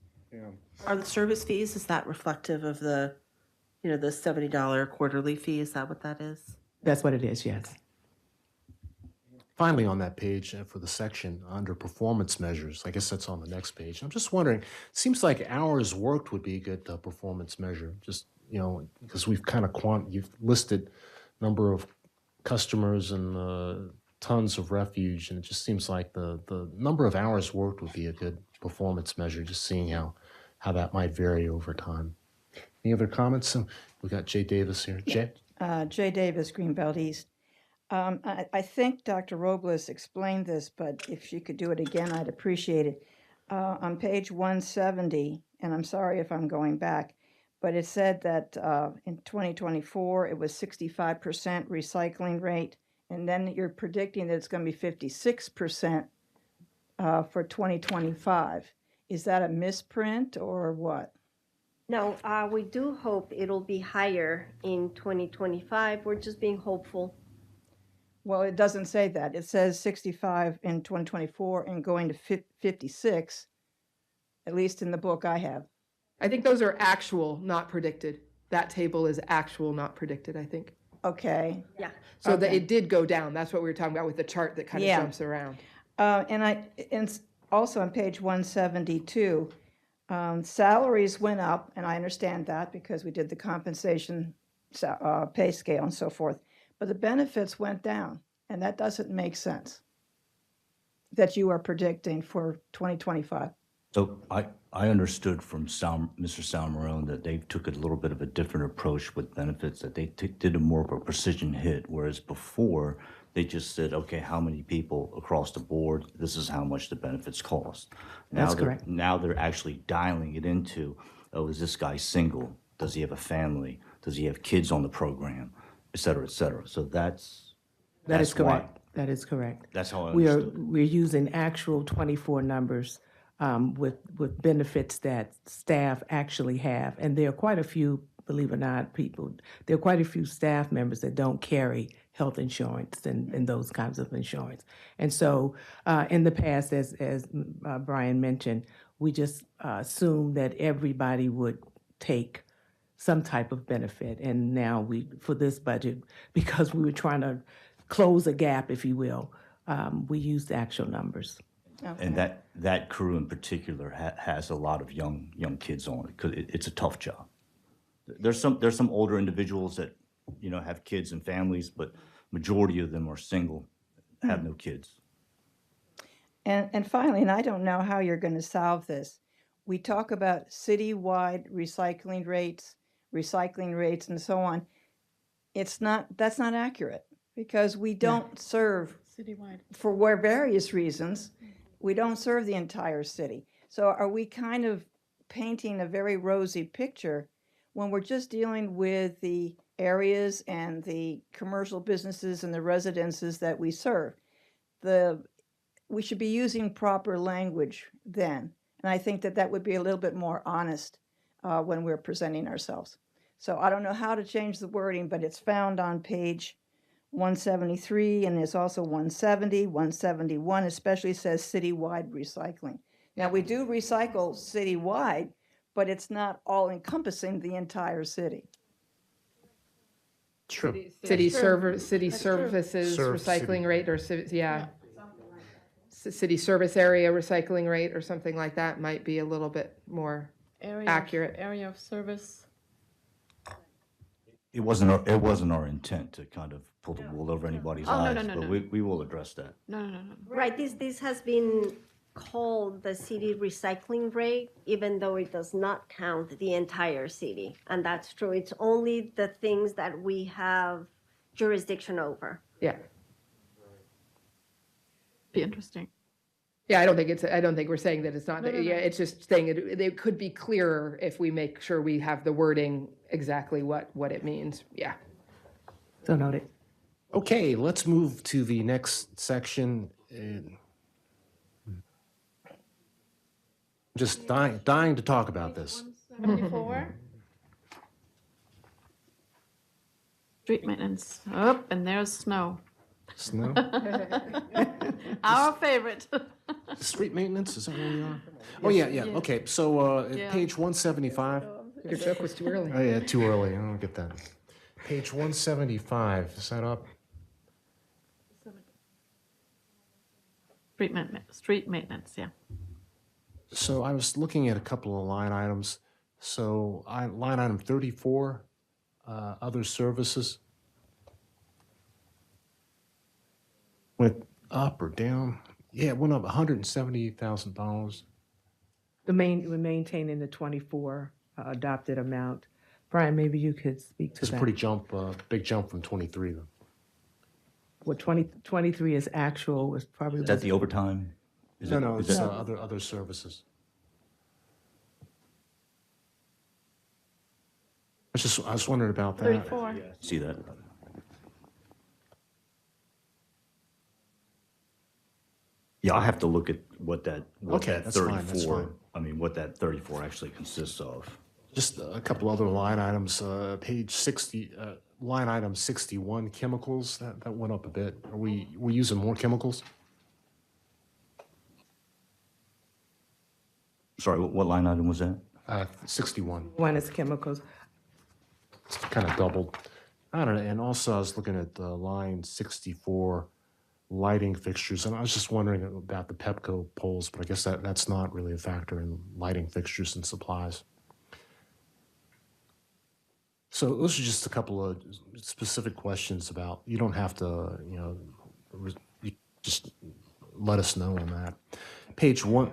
Are the service fees, is that reflective of the, the $70 quarterly fee? Is that what that is? That's what it is, yes. Finally, on that page for the section under performance measures, I guess that's on the next page. I'm just wondering, it seems like hours worked would be a good performance measure. Just because we've kind of you've listed number of customers and tons of refuge, and it just seems like the number of hours worked would be a good performance measure. Just seeing how that might vary over time. Any other comments? We got Jay Davis here. Jay. Jay Davis, Greenbelt East. I think Dr. Robles explained this, but if she could do it again, I'd appreciate it. On page 170, and I'm sorry if I'm going back, but it said that in 2024, it was 65% recycling rate, and then you're predicting that it's going to be 56% for 2025. Is that a misprint or what? No, we do hope it'll be higher in 2025. We're just being hopeful. Well, it doesn't say that. It says 65 in 2024 and going to 56, at least in the book I have. I think those are actual, not predicted. That table is actual, not predicted, I think. Okay. Yeah. So that Okay. it did go down. That's what we were talking about with the chart that kind of Yeah. jumps around. And also on page 172, salaries went up, and I understand that because we did the compensation pay scale and so forth. But the benefits went down, and that doesn't make sense that you are predicting for 2025. So I understood from Mr. Salmarone that they took a little bit of a different approach with benefits, that they did a more of a precision hit, whereas before they just said, okay, how many people across the board, this is how much the benefits cost. That's correct. Now they're actually dialing it into, oh, is this guy single? Does he have a family? Does he have kids on the program? Et cetera, et cetera. So That is that's why- correct. That is correct. That's how I We're understood. using actual 24 numbers with benefits that staff actually have, and there are quite a few, believe it or not, there are quite a few staff members that don't carry health insurance and those kinds of insurance. And so, in the past, as Brian mentioned, we just assumed that everybody would take some type of benefit, and now for this budget, because we were trying to close a gap, if you will, we used actual numbers. And that crew in particular has a lot of young kids on it because it's a tough job. There's some older individuals that have kids and families, but majority of them are single, have no kids. And finally, and I don't know how you're going to solve this, we talk about citywide recycling rates and so on. That's not accurate because we don't serve, Citywide. for various reasons, we don't serve the entire city. So are we kind of painting a very rosy picture when we're just dealing with the areas and the commercial businesses and the residences that we serve? We should be using proper language then. And I think that would be a little bit more honest when we're presenting ourselves. So I don't know how to change the wording, but it's found on page 173, and there's also 170, 171, especially says citywide recycling. Now, we do recycle citywide, but it's not all encompassing the entire city. True. City That's true. services Serve recycling city. rate, or city service area recycling rate, or something like that might be a little bit more accurate. Area of service. It wasn't our intent to kind of pull the wool over anybody's Oh, no, eyes, no, no, but no. we will address that. No. Right, this has been called the city recycling rate, even though it does not count the entire city. And that's true. It's only the things that we have jurisdiction over. Yeah. Be interesting. Yeah, I don't think we're saying that it's not, No, no, yeah, no. it's just saying it could be clearer if we make sure we have the wording exactly what it means. Yeah. So noted. Okay, let's move to the next section. Just dying to talk about this. 174. Street maintenance. Up, and there's snow. Snow? Our favorite. Street maintenance, is that where we are? Oh, yeah, okay, so Yeah. page 175. Your joke was too early. Oh, yeah, too early, I don't get that. Page 175, is that up? Street maintenance, yeah. So I was looking at a couple of line items. So line item 34, other services. Went up or down? Yeah, it went up $178,000. We're maintaining the 24 adopted amount. Brian, maybe you could speak to It's a that. pretty big jump from 23 though. What 23 is actual was probably. Is that the overtime? Is No, it- no, is it's that- other services. I was wondering about that. 34. See that? Yeah, I have to look at what that Okay, that's fine, that's 34, fine. I mean, what that 34 actually consists of. Just a couple other line items, page 60, line item 61, chemicals, that went up a bit. Are we using more chemicals? Sorry, what line item was that? 61, One is chemicals. it's kind of doubled. I don't know, and also I was looking at line 64, lighting fixtures, and I was just wondering about the Pepco poles, but I guess that's not really a factor in lighting fixtures and supplies. So those are just a couple of specific questions about, you don't have to, you just let us know on that. Page 1,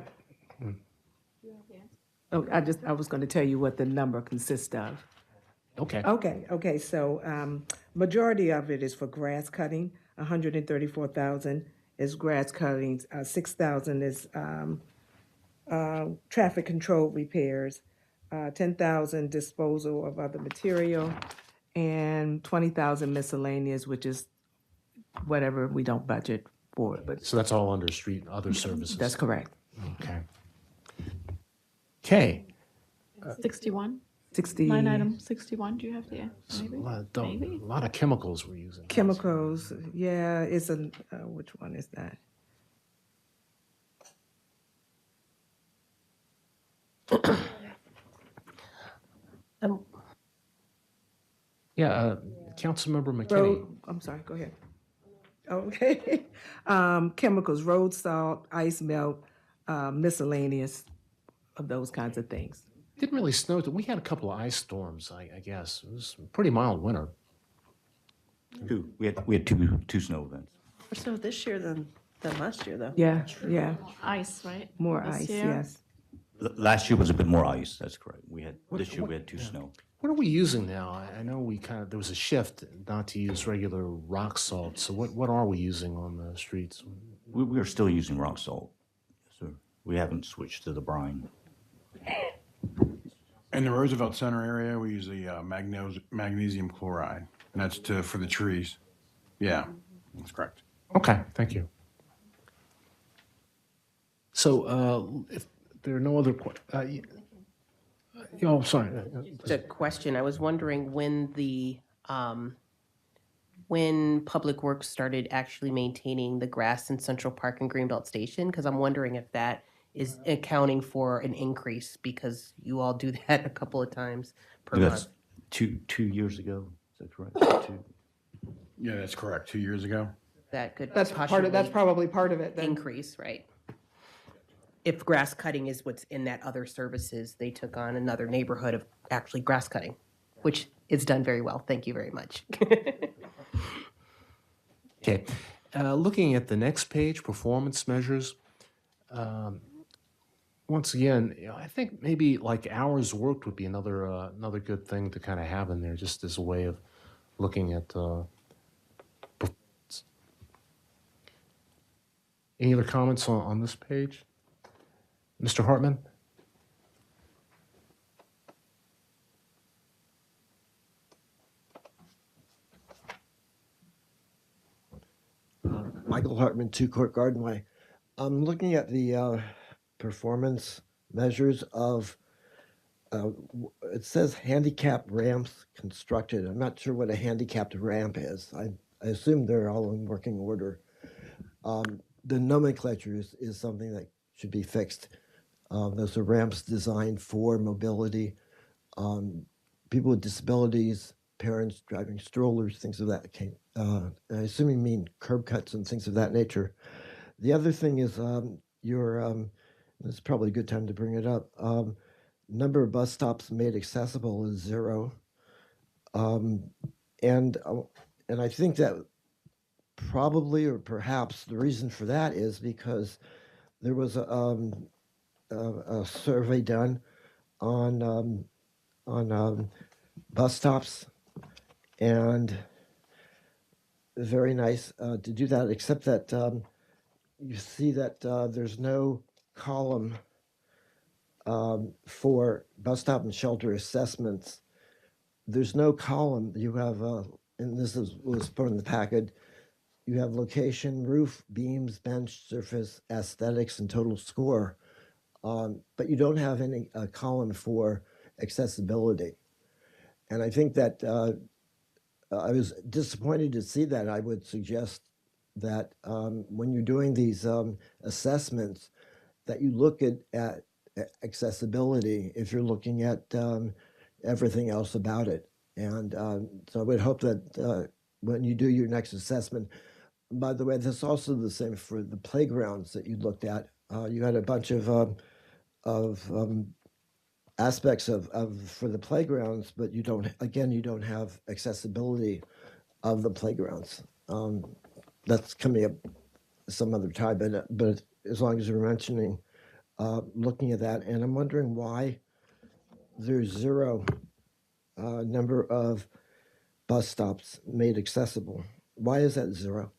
Oh, I was going to tell you what the number consists of. okay. Okay, so majority of it is for grass cutting, 134,000 is grass cutting, 6,000 is traffic control repairs, 10,000 disposal of other material, and 20,000 miscellaneous, which is whatever we don't budget for, but So that's all under street, other services? that's correct. Okay. Okay. 61. 60 Line item 61. Do you have the A maybe? a lot of chemicals we're using. chemicals, yeah, it's a, which one is that? Yeah, Councilmember McKinney. Road, I'm sorry, go ahead. Okay. Chemicals, road salt, ice melt, miscellaneous of those kinds of things. Didn't really snow. We had a couple of ice storms, I guess. It was a pretty mild winter. We had two snow events. More so this year than last year, though. Yeah, yeah, Ice, right? more This ice, year? yes. Last year was a bit more ice, that's correct. This year we had two snow. What are we using now? I know there was a shift not to use regular rock salt. So what are we using on the streets? We are still using rock salt, sir. We haven't switched to the brine. In the Roosevelt Center area, we use the magnesium chloride, and that's for the trees. Yeah, that's correct. Okay, thank you. So if there are no other oh, sorry. Just a question. I was wondering when Public Works started actually maintaining the grass in Central Park and Greenbelt Station, because I'm wondering if that is accounting for an increase, because you all do that a couple of times per That's month. 2 years ago, is that correct? Yeah, that's correct. 2 years ago. That could That's possibly probably part of it then. increase, right? If grass cutting is what's in that other services, they took on another neighborhood of actually grass cutting, which is done very well. Thank you very much. Okay. Looking at the next page, performance measures. Once again, I think maybe like hours worked would be another good thing to kind of have in there, just as a way of looking at performance. Any other comments on this page? Mr. Hartman? Michael Hartman, 2 Court Garden Way. I'm looking at the performance measures of, it says handicap ramps constructed. I'm not sure what a handicapped ramp is. I assume they're all in working order. The nomenclature is something that should be fixed. Those are ramps designed for mobility, people with disabilities, parents driving strollers, things of that kind. I assume you mean curb cuts and things of that nature. The other thing is it's probably a good time to bring it up. Number of bus stops made accessible is 0. And I think that probably or perhaps the reason for that is because there was a survey done on bus stops, and very nice to do that, except that you see that there's no column for bus stop and shelter assessments. There's no column. You have, and was put in the packet, you have location, roof, beams, bench, surface, aesthetics, and total score. But you don't have any column for accessibility. And I think that I was disappointed to see that. I would suggest that when you're doing these assessments, that you look at accessibility if you're looking at everything else about it. And so I would hope that when you do your next assessment, by the way, that's also the same for the playgrounds that you looked at. You had a bunch of aspects for the playgrounds, but you don't have accessibility of the playgrounds. That's coming up some other time, but as long as you're mentioning looking at that, and I'm wondering why there's 0 number of bus stops made accessible. Why is that 0?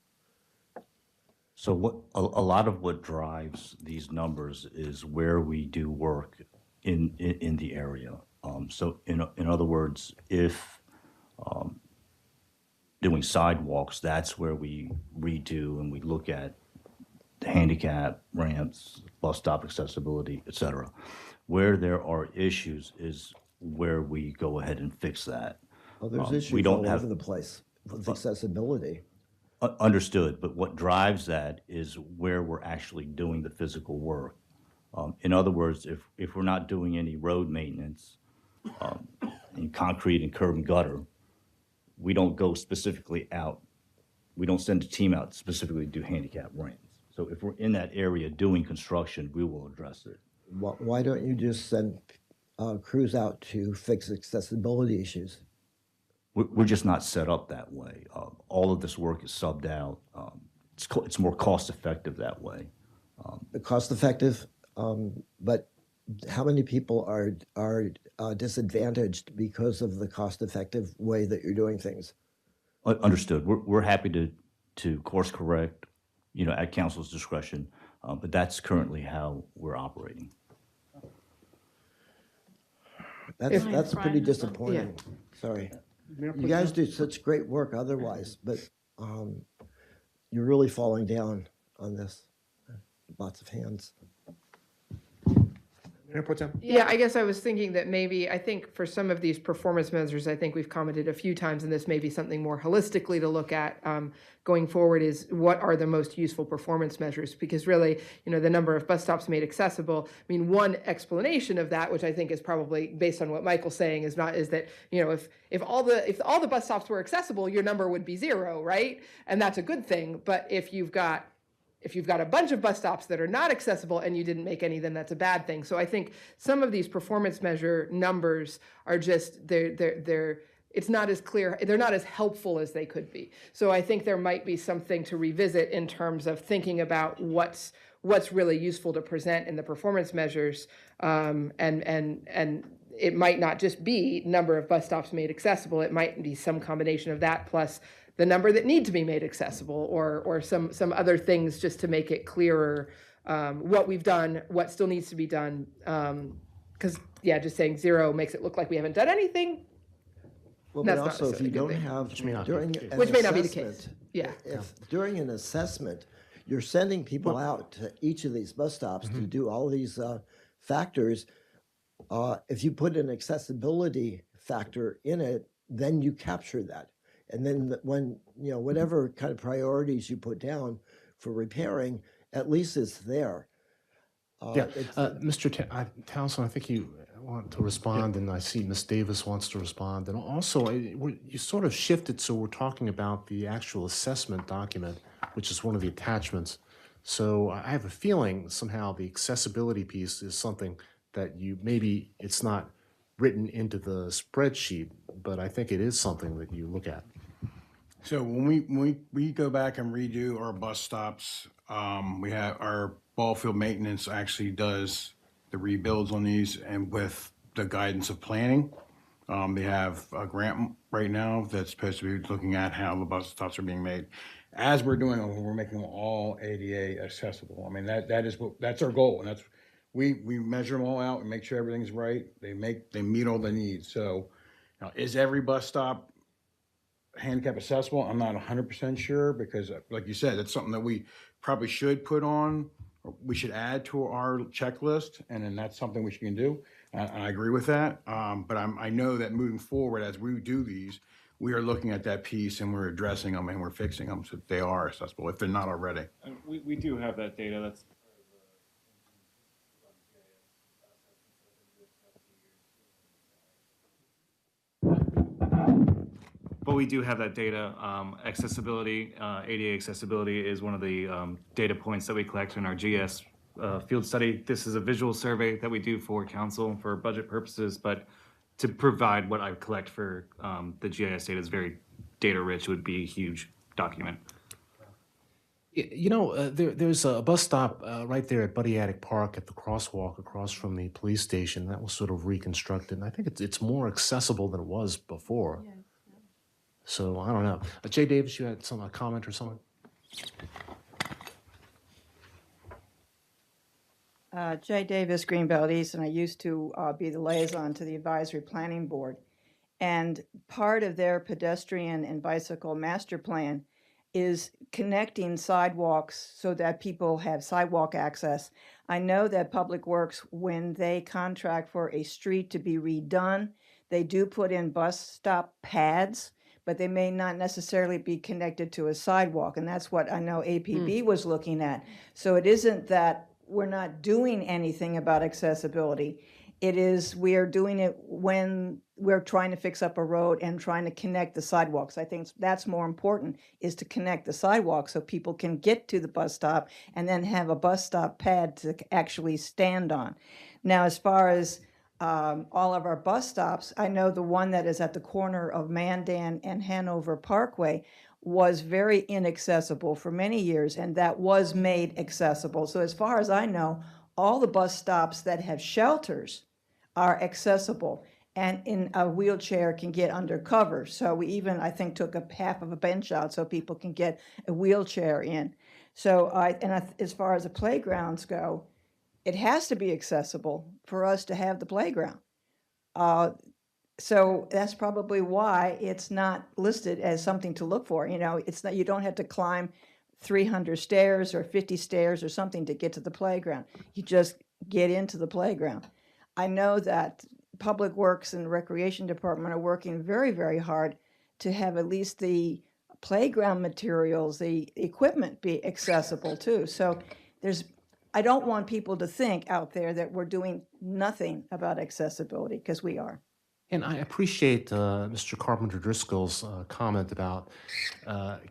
So what a lot of what drives these numbers is where we do work in the area. So in other words, if doing sidewalks, that's where we redo and we look at the handicap ramps, bus stop accessibility, et cetera. Where there are issues is where we go ahead and fix that. Well, there's issues we don't all have over the place with accessibility. Understood, but what drives that is where we're actually doing the physical work. In other words, if we're not doing any road maintenance in concrete and curb and gutter, we don't go specifically out. We don't send a team out specifically to do handicap ramps. So if we're in that area doing construction, we will address it. Why don't you just send crews out to fix accessibility issues? we're just not set up that way. All of this work is subbed out. It's more cost effective that way. Cost effective, but how many people are disadvantaged because of the cost effective way that you're doing things? Understood. We're happy to course correct, at council's discretion, but that's currently how we're operating. That's pretty Brian. disappointing. Sorry. You guys do such great work otherwise, but you're really falling down on this. Lots of hands. Mayor Pro Tem? Yeah, I guess I was thinking that maybe, I think for some of these performance measures, I think we've commented a few times, and this may be something more holistically to look at going forward, is what are the most useful performance measures? Because really, the number of bus stops made accessible, I mean, one explanation of that, which I think is probably based on what Michael's saying, is that, if all the bus stops were accessible, your number would be 0, right? And that's a good thing. But if you've got a bunch of bus stops that are not accessible and you didn't make any, then that's a bad thing. So I think some of these performance measure numbers are just, it's not as clear, they're not as helpful as they could be. So I think there might be something to revisit in terms of thinking about what's really useful to present in the performance measures, and it might not just be number of bus stops made accessible. It might be some combination of that plus the number that need to be made accessible, or some other things just to make it clearer what we've done, what still needs to be done. Because just saying 0 makes it look like we haven't done anything. Well, but That's not also if you necessarily a don't good thing. have Which may not be during the case. an Which may not be the assessment, case. Yeah. If during an assessment you're sending people out to each of these bus stops to do all these factors, if you put an accessibility factor in it, then you capture that. And then when, whatever kind of priorities you put down for repairing, at least it's there. Yeah, Mr. Townsend, I think you want to respond, and I see Ms. Davis wants to respond. And also, you sort of shifted, so we're talking about the actual assessment document, which is one of the attachments. So I have a feeling somehow the accessibility piece is something that maybe it's not written into the spreadsheet, but I think it is something that you look at. So when we go back and redo our bus stops, we have our ball field maintenance actually does the rebuilds on these, and with the guidance of planning, they have a grant right now that's supposed to be looking at how the bus stops are being made. As we're doing them, we're making them all ADA accessible. I mean, that's our goal, and that's we measure them all out and make sure everything's right. They meet all the needs. So, now, is every bus stop handicap accessible? I'm not 100% sure, because like you said, it's something that we probably should put on, or we should add to our checklist, and then that's something we can do. And I agree with that. But I know that moving forward, as we do these, we are looking at that piece and we're addressing them and we're fixing them so that they are accessible if they're not already. And we do have that data. That's but we do have that data. Accessibility, ADA accessibility is one of the data points that we collect in our GS field study. This is a visual survey that we do for council for budget purposes, but to provide what I collect for the GIS data is very data rich. It would be a huge document. There's a bus stop right there at Buddy Attic Park at the crosswalk across from the police station. That was sort of reconstructed, and I think it's more accessible than it was before. Yeah. So I don't know. Jay Davis, you had a comment or something? Jay Davis, Greenbelt East, and I used to be the liaison to the Advisory Planning Board. And part of their pedestrian and bicycle master plan is connecting sidewalks so that people have sidewalk access. I know that Public Works, when they contract for a street to be redone, they do put in bus stop pads, but they may not necessarily be connected to a sidewalk. And that's what I know APB was looking at. So it isn't that we're not doing anything about accessibility. It is we are doing it when we're trying to fix up a road and trying to connect the sidewalks. I think that's more important, is to connect the sidewalks so people can get to the bus stop and then have a bus stop pad to actually stand on. Now, as far as all of our bus stops. I know the one that is at the corner of Mandan and Hanover Parkway was very inaccessible for many years, and that was made accessible. So as far as I know, all the bus stops that have shelters are accessible, and in a wheelchair can get under cover. So we even, I think, took a half of a bench out so people can get a wheelchair in. So as far as the playgrounds go, it has to be accessible for us to have the playground. So that's probably why it's not listed as something to look for. You know, it's not, you don't have to climb 300 stairs or 50 stairs or something to get to the playground. You just get into the playground. I know that Public Works and Recreation Department are working very, very hard to have at least the playground materials, the equipment be accessible too. So I don't want people to think out there that we're doing nothing about accessibility, because we are. And I appreciate Mr. Carpenter Driscoll's comment about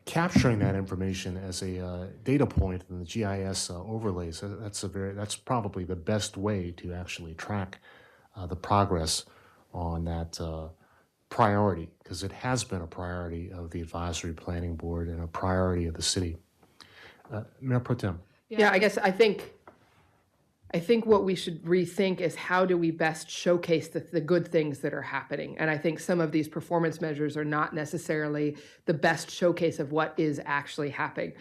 capturing that information as a data point in the GIS overlays. That's probably the best way to actually track the progress on that priority, because it has been a priority of the Advisory Planning Board and a priority of the city. Mayor Pro Tem. Yeah, I guess I think what we should rethink is how do we best showcase the good things that are happening. And I think some of these performance measures are not necessarily the best showcase of what is actually happening.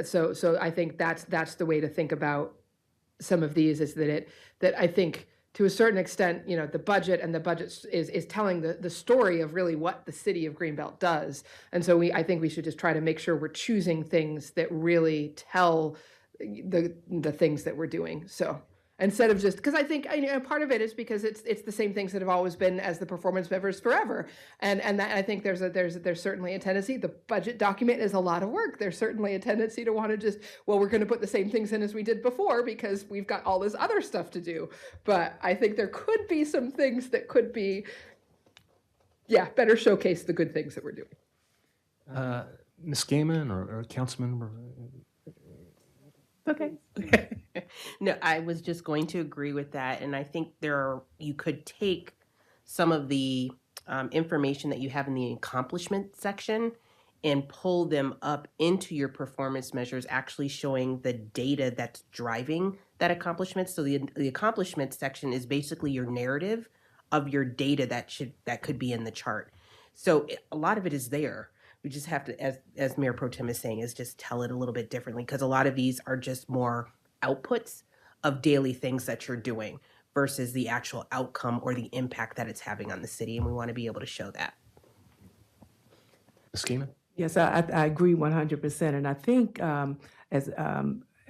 So I think that's the way to think about some of these, is that I think to a certain extent, you know, the budget is telling the story of really what the city of Greenbelt does. And so I think we should just try to make sure we're choosing things that really tell the things that we're doing. So instead of just, because I think, you know, part of it is because it's the same things that have always been as the performance measures forever, and that, I think there's certainly a tendency. The budget document is a lot of work. There's certainly a tendency to want to just, well, we're going to put the same things in as we did before because we've got all this other stuff to do. But I think there could be some things that could be, better showcase the good things that we're doing. Ms. Gaiman or Councilman? Okay. No, I was just going to agree with that. And I think you could take some of the information that you have in the accomplishment section and pull them up into your performance measures, actually showing the data that's driving that accomplishment. So the accomplishment section is basically your narrative of your data that could be in the chart. So a lot of it is there. We just have to, as Mayor Pro Tem is saying, is just tell it a little bit differently, because a lot of these are just more outputs of daily things that you're doing versus the actual outcome or the impact that it's having on the city. And we want to be able to show that. Ms. Gaiman? Yes, I agree 100%. And I think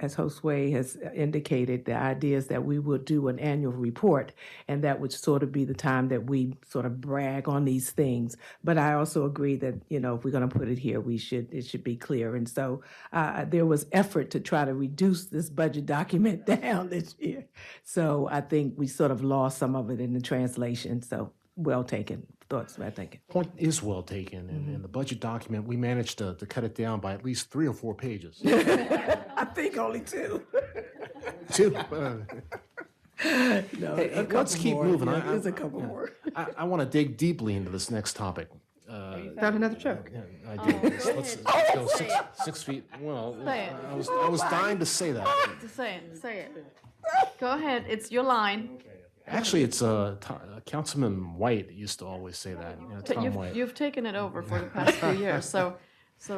as Josue has indicated, the idea is that we will do an annual report, and that would sort of be the time that we sort of brag on these things. But I also agree that, you know, if we're going to put it here, it should be clear. And so there was effort to try to reduce this budget document down this year. So I think we sort of lost some of it in the translation. So well taken. Thoughts, I think. Point is well taken. In the budget document, we managed to cut it down by at least 3 or 4 pages. I think only 2. 2? No, Hey, let's keep moving. Yeah, there's a couple more. I want to dig deeply into this next topic. Have another joke. I do. Let's go 6 feet. Well, Say it. I was dying to say that. Say it. Go ahead. It's your line. Actually, it's Councilman White used to always say that. You know, Tom White. You've taken it over for the past few years. So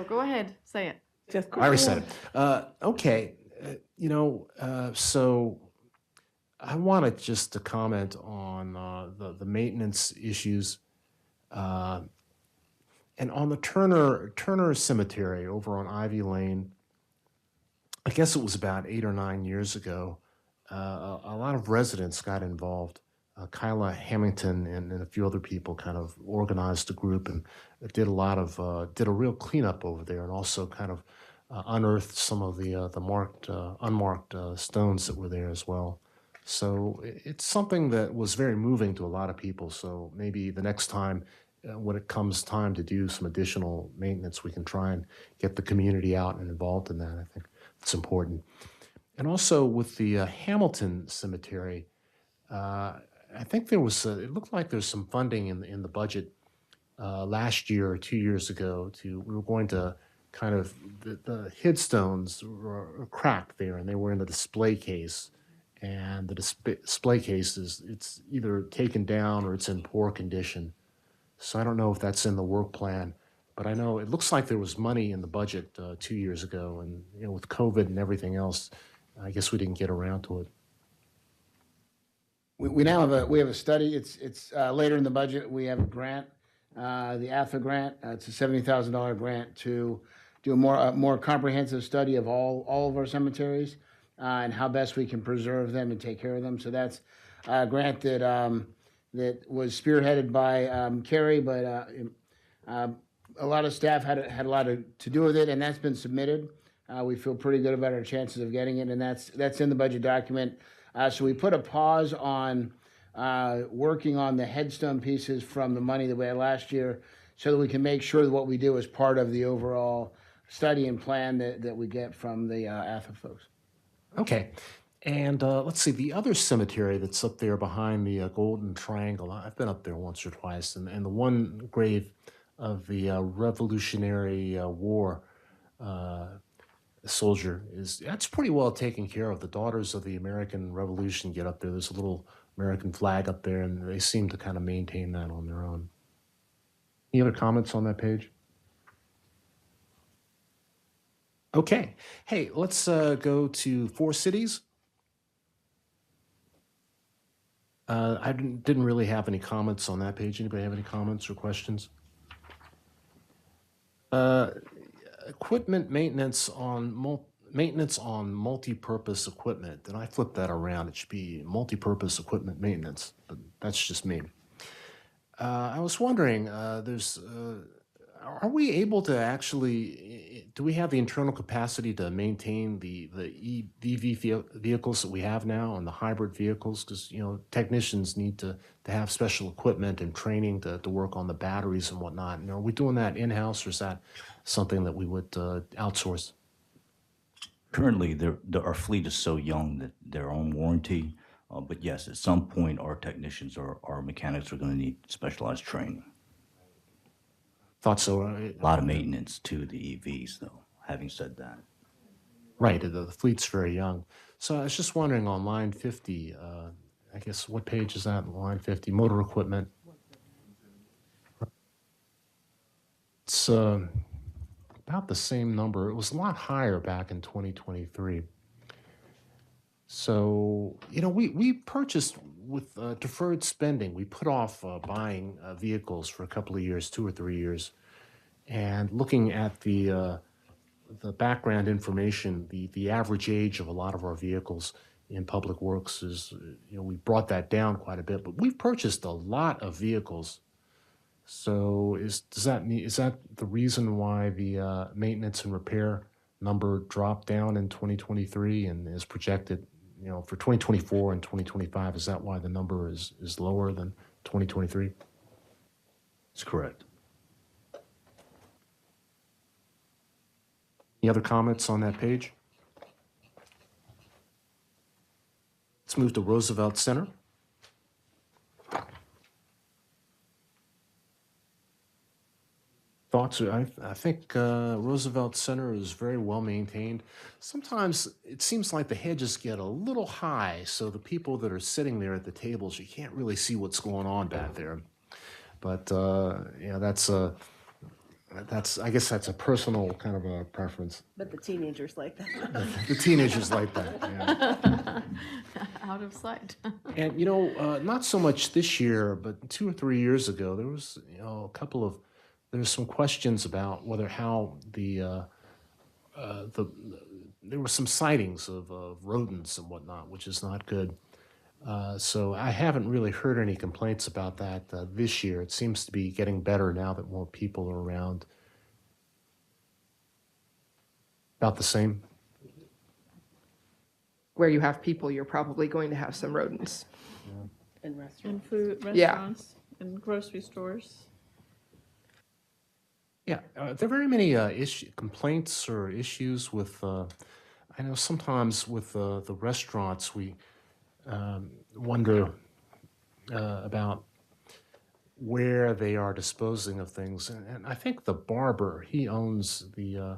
go ahead. Say it. Just I already said it. Okay. So I wanted just to comment on the maintenance issues and on the Turner Cemetery over on Ivy Lane. I guess it was about 8 or 9 years ago. A lot of residents got involved. Kyla Hamilton and a few other people kind of organized a group and did a real cleanup over there, and also kind of unearthed some of the unmarked stones that were there as well. So it's something that was very moving to a lot of people. So maybe the next time, when it comes time to do some additional maintenance, we can try and get the community out and involved in that. I think it's important. And also with the Hamilton Cemetery, I think there was, it looked like there's some funding in the budget last year or 2 years ago we were going to kind of, the headstones were cracked there and they were in a display case. And the display case it's either taken down or it's in poor condition. So I don't know if that's in the work plan, but I know it looks like there was money in the budget 2 years ago, and with COVID and everything else, I guess we didn't get around to it. We now have a study. It's later in the budget. We have a grant, the ATHA grant. It's a $70,000 grant to do a more comprehensive study of all of our cemeteries and how best we can preserve them and take care of them. So that's a grant that was spearheaded by Kerry, but a lot of staff had a lot to do with it, and that's been submitted. We feel pretty good about our chances of getting it, and that's in the budget document. So we put a pause on working on the headstone pieces from the money that we had last year so that we can make sure that what we do is part of the overall study and plan that we get from the ATHA folks. Okay. And let's see, the other cemetery that's up there behind the Golden Triangle, I've been up there once or twice, and the one grave of the Revolutionary War soldier that's pretty well taken care of. The Daughters of the American Revolution get up there. There's a little American flag up there, and they seem to kind of maintain that on their own. Any other comments on that page? Okay. Hey, let's go to Four Cities. I didn't really have any comments on that page. Anybody have any comments or questions? Equipment maintenance on multi-purpose equipment. And I flip that around. It should be multi-purpose equipment maintenance, but that's just me. I was wondering, are we able to actually, do we have the internal capacity to maintain the EV vehicles that we have now and the hybrid vehicles? Because, technicians need to have special equipment and training to work on the batteries and whatnot. And are we doing that in-house, or is that something that we would outsource? Currently, our fleet is so young that they're on warranty. But yes, at some point, our technicians or our mechanics are going to need specialized training. Thought so. A lot of maintenance to the EVs, though, having said that. Right, the fleet's very young. So I was just wondering on line 50, I guess, what page is that, line 50, motor equipment? It's about the same number. It was a lot higher back in 2023. So, we purchased with deferred spending. We put off buying vehicles for a couple of years, 2 or 3 years. And looking at the background information, the average age of a lot of our vehicles in Public Works is, we brought that down quite a bit. But we've purchased a lot of vehicles. So is that the reason why the maintenance and repair number dropped down in 2023 and is projected, for 2024 and 2025? Is that why the number is lower than 2023? That's correct. Any other comments on that page? Let's move to Roosevelt Center. Thoughts? I think Roosevelt Center is very well maintained. Sometimes it seems like the hedges get a little high, so the people that are sitting there at the tables, you can't really see what's going on back there. But I guess that's a personal kind of a preference. But the teenagers like that. The teenagers like that. Yeah. Out of sight. And not so much this year, but 2 or 3 years ago, there was there's some questions about how there were some sightings of rodents and whatnot, which is not good. So I haven't really heard any complaints about that this year. It seems to be getting better now that more people are around. About the same. Where you have people, you're probably going to have some rodents. In restaurants. And food, Yeah. restaurants, and grocery stores. Yeah, are there very many complaints or issues with, I know sometimes with the restaurants, we wonder, about where they are disposing of things. And I think the barber, he owns the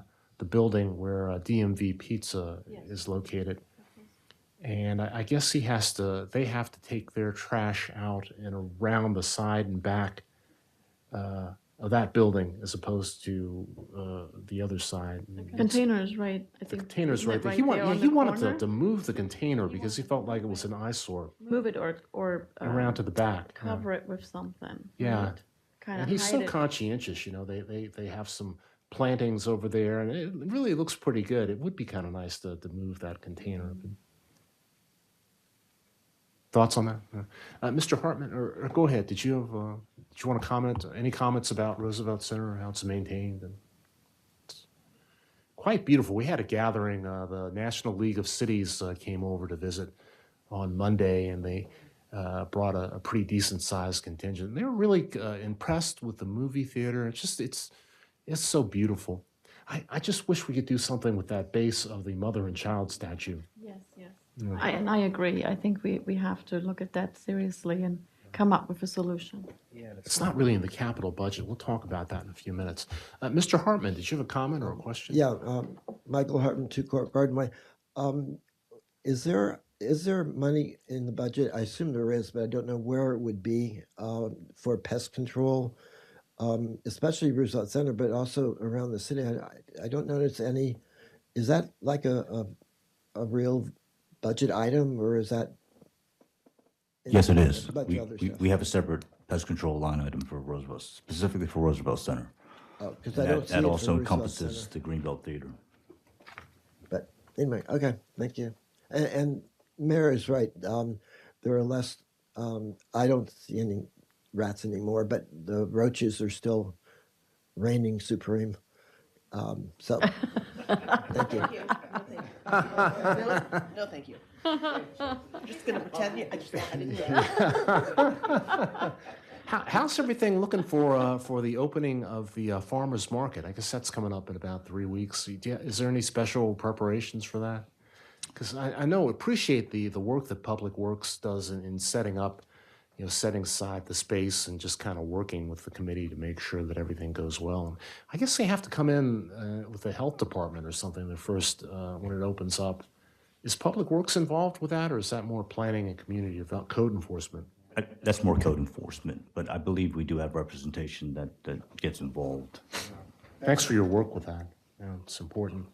building where DMV Pizza is located. And I guess they have to take their trash out and around the side and back of that building as opposed to the other side. Containers, right? I The think. container's isn't right it there. right He, there on he the wanted corner? to move the container because he felt like it was an eyesore Move it or around to the back. cover it with something. Yeah. Kind And of he's hide so it. conscientious, you know, they have some plantings over there and it really looks pretty good. It would be kind of nice to move that container. Thoughts on that? Mr. Hartman, or go ahead. Did you want to comment? Any comments about Roosevelt Center, how it's maintained? And it's quite beautiful. We had a gathering. The National League of Cities came over to visit on Monday, and they brought a pretty decent sized contingent. They were really impressed with the movie theater. It's so beautiful. I just wish we could do something with that base of the mother and child statue. Yes, yes. Yeah. I agree. I think we have to look at that seriously and come up with a solution. It's not really in the capital budget. We'll talk about that in a few minutes. Mr. Hartman, did you have a comment or a question? Yeah, Michael Hartman, 2 Court Garden Way. Is there money in the budget? I assume there is, but I don't know where it would be for pest control, especially Roosevelt Center, but also around the city. I don't notice any. Is that like a real budget item, or is that? Yes, it is. A bunch of other stuff. We have a separate pest control line item for Roosevelt, specifically for Roosevelt Center. Oh, because And I don't see it that for also Roosevelt encompasses Center. the Greenbelt Theater. But anyway, okay, thank you. And Mayor is right. There are less. I don't see any rats anymore, but the roaches are still reigning supreme. So, thank you. No, thank you. Just gonna pretend I didn't know. How's everything looking for the opening of the farmers market? I guess that's coming up in about 3 weeks. Is there any special preparations for that? Because I appreciate the work that Public Works does in setting up, setting aside the space and just kind of working with the committee to make sure that everything goes well. And I guess they have to come in with the health department or something the first when it opens up. Is Public Works involved with that, or is that more planning and community about code enforcement? That's more code enforcement, but I believe we do have representation that gets involved. Thanks for your work with that. It's important.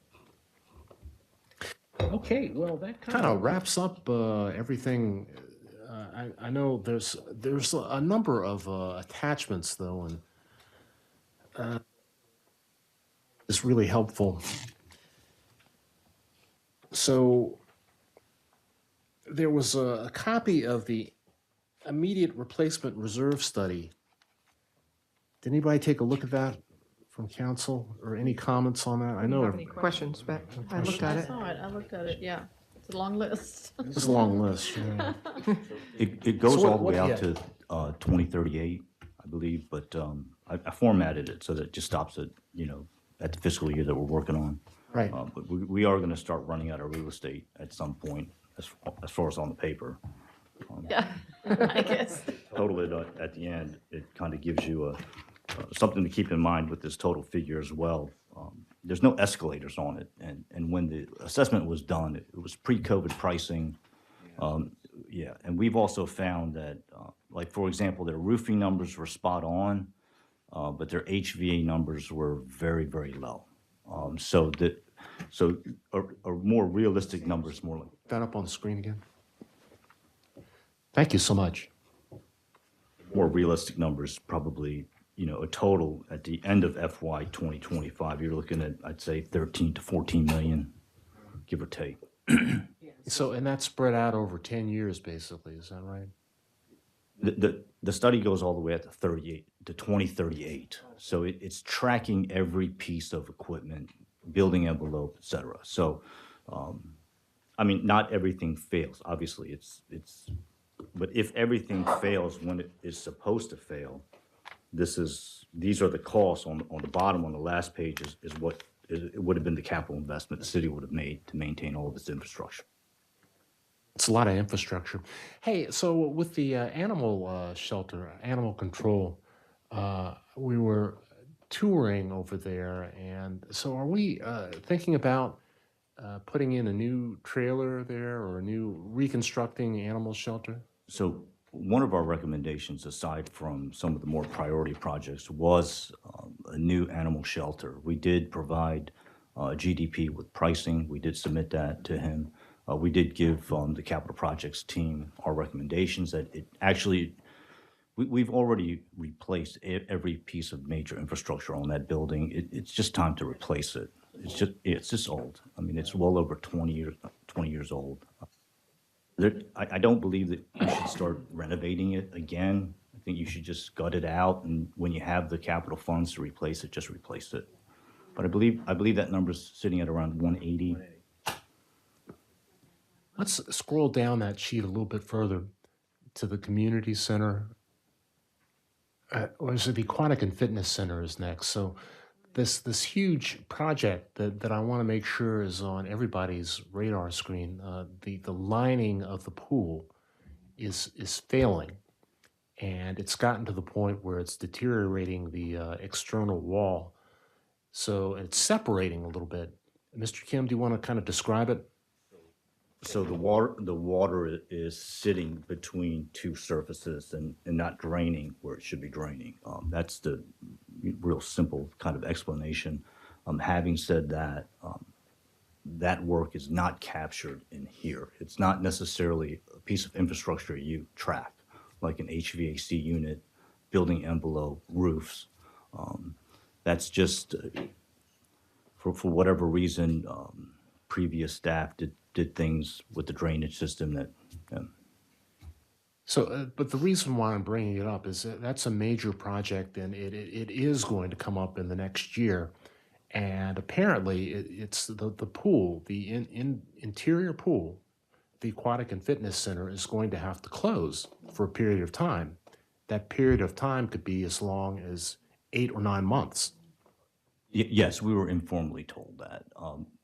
Okay, well, that kind of wraps up everything. I know there's a number of attachments, though, and it's really helpful. So there was a copy of the immediate replacement reserve study. Did anybody take a look at that from council, or any comments on that? I know Have any questions, but I looked at I it. saw it. I looked at it. Yeah, it's a long list. it's a long list. Yeah. It goes So all the way yeah. out to 2038, I believe, but I formatted it so that it just stops at the fiscal year that we're working on. Right. But we are going to start running out of real estate at some point, as far as on the paper. Yeah, I guess. Total it at the end, it kind of gives you something to keep in mind with this total figure as well. There's no escalators on it, and when the assessment was done, it was pre-COVID pricing. Yeah, and we've also found that, like, for example, their roofing numbers were spot on, but their HVA numbers were very, very low. So a more realistic numbers, more like That up on the screen again. Thank you so much. more realistic numbers, probably, a total at the end of FY 2025, you're looking at, I'd say, 13 to 14 million, give or take. So, and that's spread out over 10 years, basically, is that right? The study goes all the way up to 2038. So it's tracking every piece of equipment, building envelope, et cetera. So, not everything fails, obviously, but if everything fails when it is supposed to fail, these are the costs on the bottom on the last page is what it would have been the capital investment the city would have made to maintain all of its infrastructure. It's a lot of infrastructure. Hey, so with the animal shelter, animal control, we were touring over there, and so are we thinking about putting in a new trailer there or a new reconstructing animal shelter? So one of our recommendations, aside from some of the more priority projects, was a new animal shelter. We did provide GDP with pricing. We did submit that to him. We did give the capital projects team our recommendations that it actually, we've already replaced every piece of major infrastructure on that building. It's just time to replace it. It's just old. I mean, it's well over 20 years old. I don't believe that you should start renovating it again. I think you should just gut it out, and when you have the capital funds to replace it, just replace it. But I believe that number's sitting at around 180. Let's scroll down that sheet a little bit further to the community center. Or is it the Aquatic and Fitness Center is next? So this huge project that I want to make sure is on everybody's radar screen. The lining of the pool is failing, and it's gotten to the point where it's deteriorating the external wall. So it's separating a little bit. Mr. Kim, do you want to kind of describe it? So the water is sitting between two surfaces and not draining where it should be draining. That's the real simple kind of explanation. Having said that, that work is not captured in here. It's not necessarily a piece of infrastructure you track, like an HVAC unit, building envelope, roofs. That's just, for whatever reason, previous staff did things with the drainage system that. So, but the reason why I'm bringing it up is that that's a major project, and it is going to come up in the next year. And apparently, it's the pool, the interior pool, the Aquatic and Fitness Center is going to have to close for a period of time. That period of time could be as long as 8 or 9 months. Yes, we were informally told that.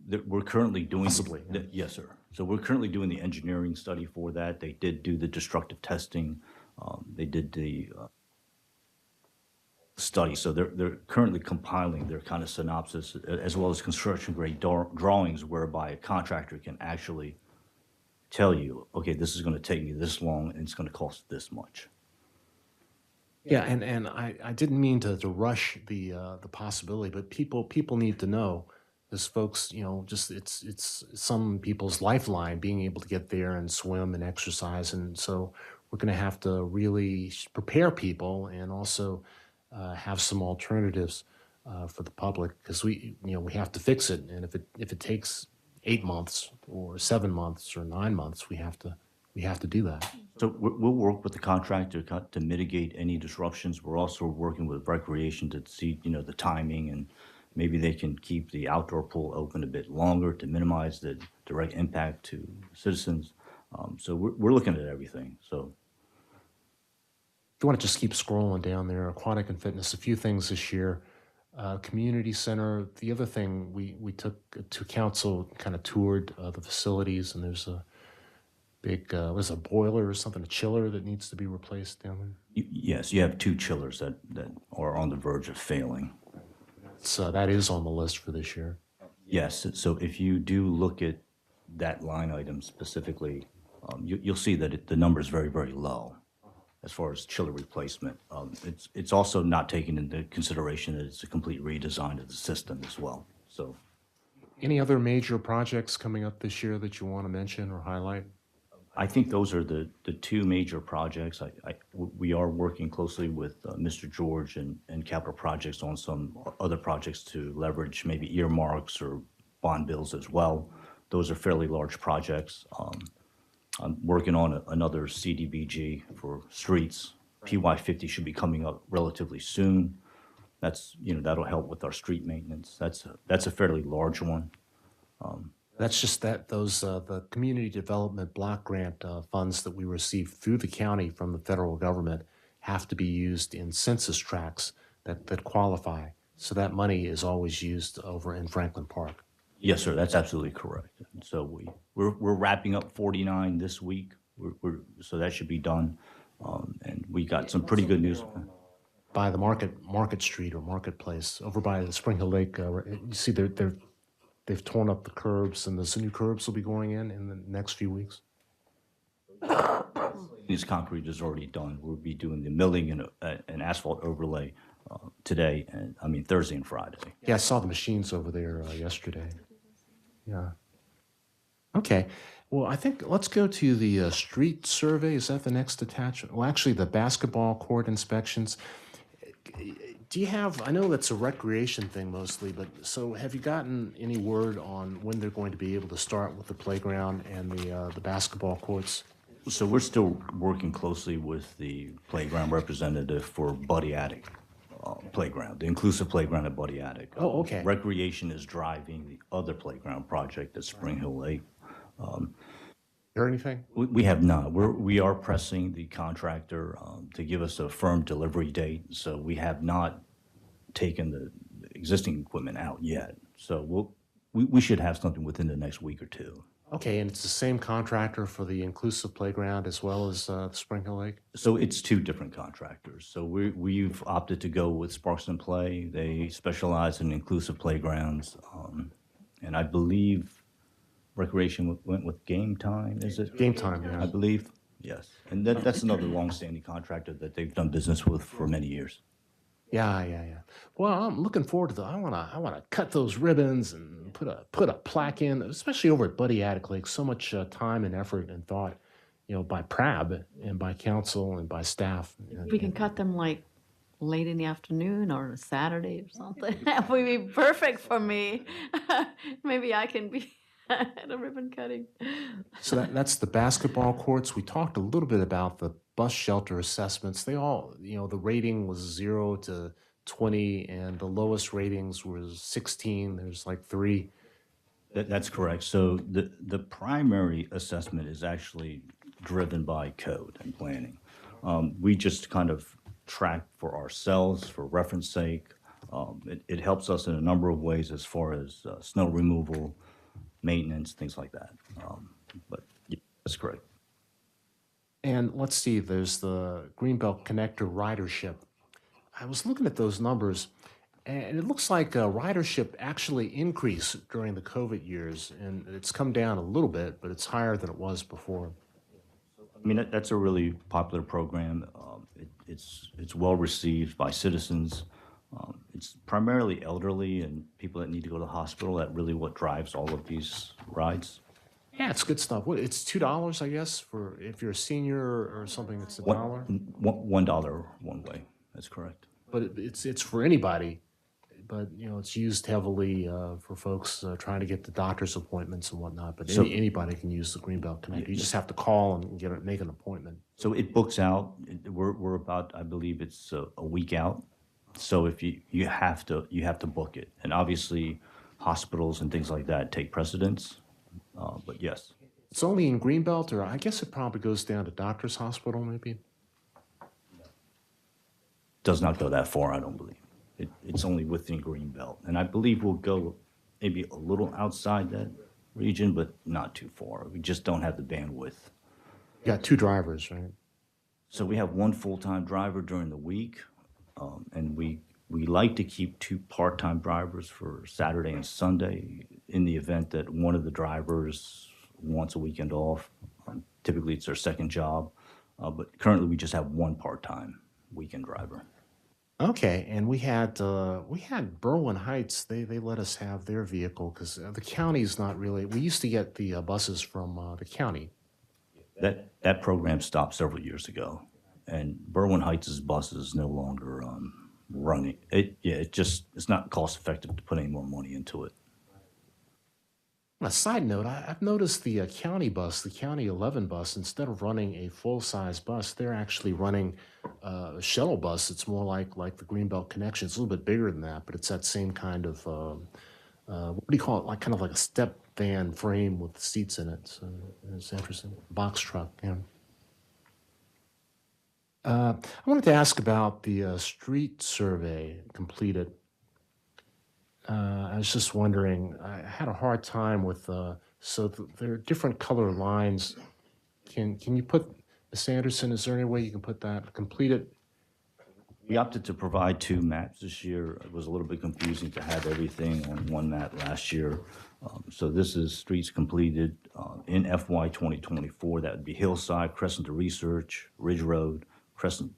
That we're currently doing. Possibly, yeah. Yes, sir. So we're currently doing the engineering study for that. They did do the destructive testing. They did the study. So they're currently compiling their kind of synopsis as well as construction grade drawings whereby a contractor can actually tell you, okay, this is going to take me this long and it's going to cost this much. Yeah, and I didn't mean to rush the possibility, but people need to know. As folks, just it's some people's lifeline being able to get there and swim and exercise, and so we're going to have to really prepare people and also have some alternatives for the public because we have to fix it, and if it takes 8 months or 7 months or 9 months, we have to do that. So we'll work with the contractor to mitigate any disruptions. We're also working with Recreation to see, the timing, and maybe they can keep the outdoor pool open a bit longer to minimize the direct impact to citizens. So we're looking at everything. So if you want to just keep scrolling down there, Aquatic and Fitness, a few things this year. Community center, the other thing we took to council, kind of toured the facilities, and there's a big, a boiler or something, a chiller that needs to be replaced down there? Yes, you have 2 chillers that are on the verge of failing. So that is on the list for this year. Yes, so if you do look at that line item specifically, you'll see that the number is very, very low as far as chiller replacement. It's also not taken into consideration that it's a complete redesign of the system as well. So, any other major projects coming up this year that you want to mention or highlight? I think those are the 2 major projects. We are working closely with Mr. George and Capital Projects on some other projects to leverage maybe earmarks or bond bills as well. Those are fairly large projects. I'm working on another CDBG for streets. PY50 should be coming up relatively soon. That'll help with our street maintenance. That's a fairly large one. That's just the community development block grant funds that we receive through the county from the federal government have to be used in census tracts that qualify. So that money is always used over in Franklin Park. Yes, sir, that's absolutely correct. And so we're wrapping up 49 this week. So that should be done. And we got some pretty good news. By the Market Street or Marketplace, over by the Spring Hill Lake, you see they've torn up the curbs, and there's new curbs will be going in the next few weeks. This concrete is already done. We'll be doing the milling and asphalt overlay today, and I mean Thursday and Friday. Yeah, I saw the machines over there yesterday. Yeah. Okay. Well, I think let's go to the street survey. Is that the next attachment? Well, actually, the basketball court inspections. Do you have, I know that's a recreation thing mostly, but so have you gotten any word on when they're going to be able to start with the playground and the basketball courts? So we're still working closely with the playground representative for Buddy Attic playground, the inclusive playground at Buddy Attic. Oh, okay. Recreation is driving the other playground project at Spring Hill Lake. Heard anything? We have not. We are pressing the contractor to give us a firm delivery date. So we have not taken the existing equipment out yet. So we should have something within the next week or two. Okay, and it's the same contractor for the inclusive playground as well as the Spring Hill Lake? So it's two different contractors. So we've opted to go with Sparks and Play. They specialize in inclusive playgrounds. And I believe Recreation went with Game Time, is it? Game Time, yeah. I believe, yes. And that's another longstanding contractor that they've done business with for many years. Yeah. Well, I'm looking forward to the. I wanna cut those ribbons and put a plaque in, especially over at Buddy Attic Lake. So much time and effort and thought, by PRAB and by council and by staff. We can cut them like late in the afternoon or a Saturday or something. That would be perfect for me. Maybe I can be at a ribbon cutting. So that's the basketball courts. We talked a little bit about the bus shelter assessments. They all, the rating was 0 to 20, and the lowest ratings was 16. There's like 3. That's correct. So the primary assessment is actually driven by code and planning. We just kind of track for ourselves, for reference sake. It helps us in a number of ways as far as snow removal, maintenance, things like that. But yeah, that's correct. And let's see, there's the Greenbelt Connector ridership. I was looking at those numbers, and it looks like ridership actually increased during the COVID years, and it's come down a little bit, but it's higher than it was before. I mean, that's a really popular program. It's well received by citizens. It's primarily elderly and people that need to go to the hospital. That really what drives all of these rides. Yeah, it's good stuff. What, it's $2, I guess, for if you're a senior or something. It's $1. $1 one way. That's correct. But it's for anybody. But it's used heavily for folks trying to get the doctor's appointments and whatnot. But anybody can use the Greenbelt Connector. You just have to call and make an appointment. So it books out. We're about, I believe it's a week out. So if you have to book it, and obviously hospitals and things like that take precedence. But yes, it's only in Greenbelt, or I guess it probably goes down to Doctor's Hospital, maybe. Does not go that far, I don't believe. It's only within Greenbelt, and I believe we'll go maybe a little outside that region, but not too far. We just don't have the bandwidth. You got 2 drivers, right? So we have 1 full-time driver during the week, and we like to keep 2 part-time drivers for Saturday and Sunday in the event that one of the drivers wants a weekend off. Typically, it's their second job, but currently we just have 1 part-time weekend driver. Okay, and we had Berwyn Heights. They let us have their vehicle because the county's not really. We used to get the buses from the county. That program stopped several years ago, and Berwyn Heights' bus is no longer running. It's not cost effective to put any more money into it. On a side note, I've noticed the county bus, the County 11 bus, instead of running a full-size bus, they're actually running a shuttle bus. It's more like the Greenbelt Connection. It's a little bit bigger than that, but it's that same kind of, what do you call it, like kind of like a step van frame with seats in it. So it's interesting. Box truck, yeah. I wanted to ask about the street survey completed. I was just wondering, I had a hard time with, there are different color lines. Can you put, Ms. Anderson, is there any way you can put that, complete it? We opted to provide two maps this year. It was a little bit confusing to have everything on one map last year. So this is streets completed in FY 2024. That would be Hillside, Crescent to Research, Ridge Road, Crescent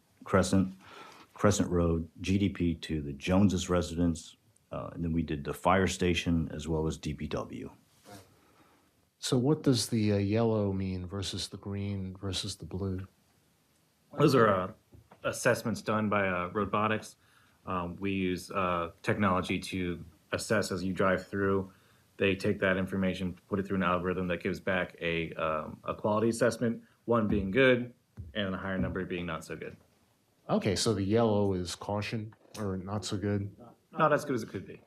Road, GDP to the Joneses residence, and then we did the fire station as well as DPW. So what does the yellow mean versus the green versus the blue? Those are assessments done by robotics. We use technology to assess as you drive through. They take that information, put it through an algorithm that gives back a quality assessment, one being good and a higher number being not so good. Okay, so the yellow is caution or not so good? Not as good as it could be.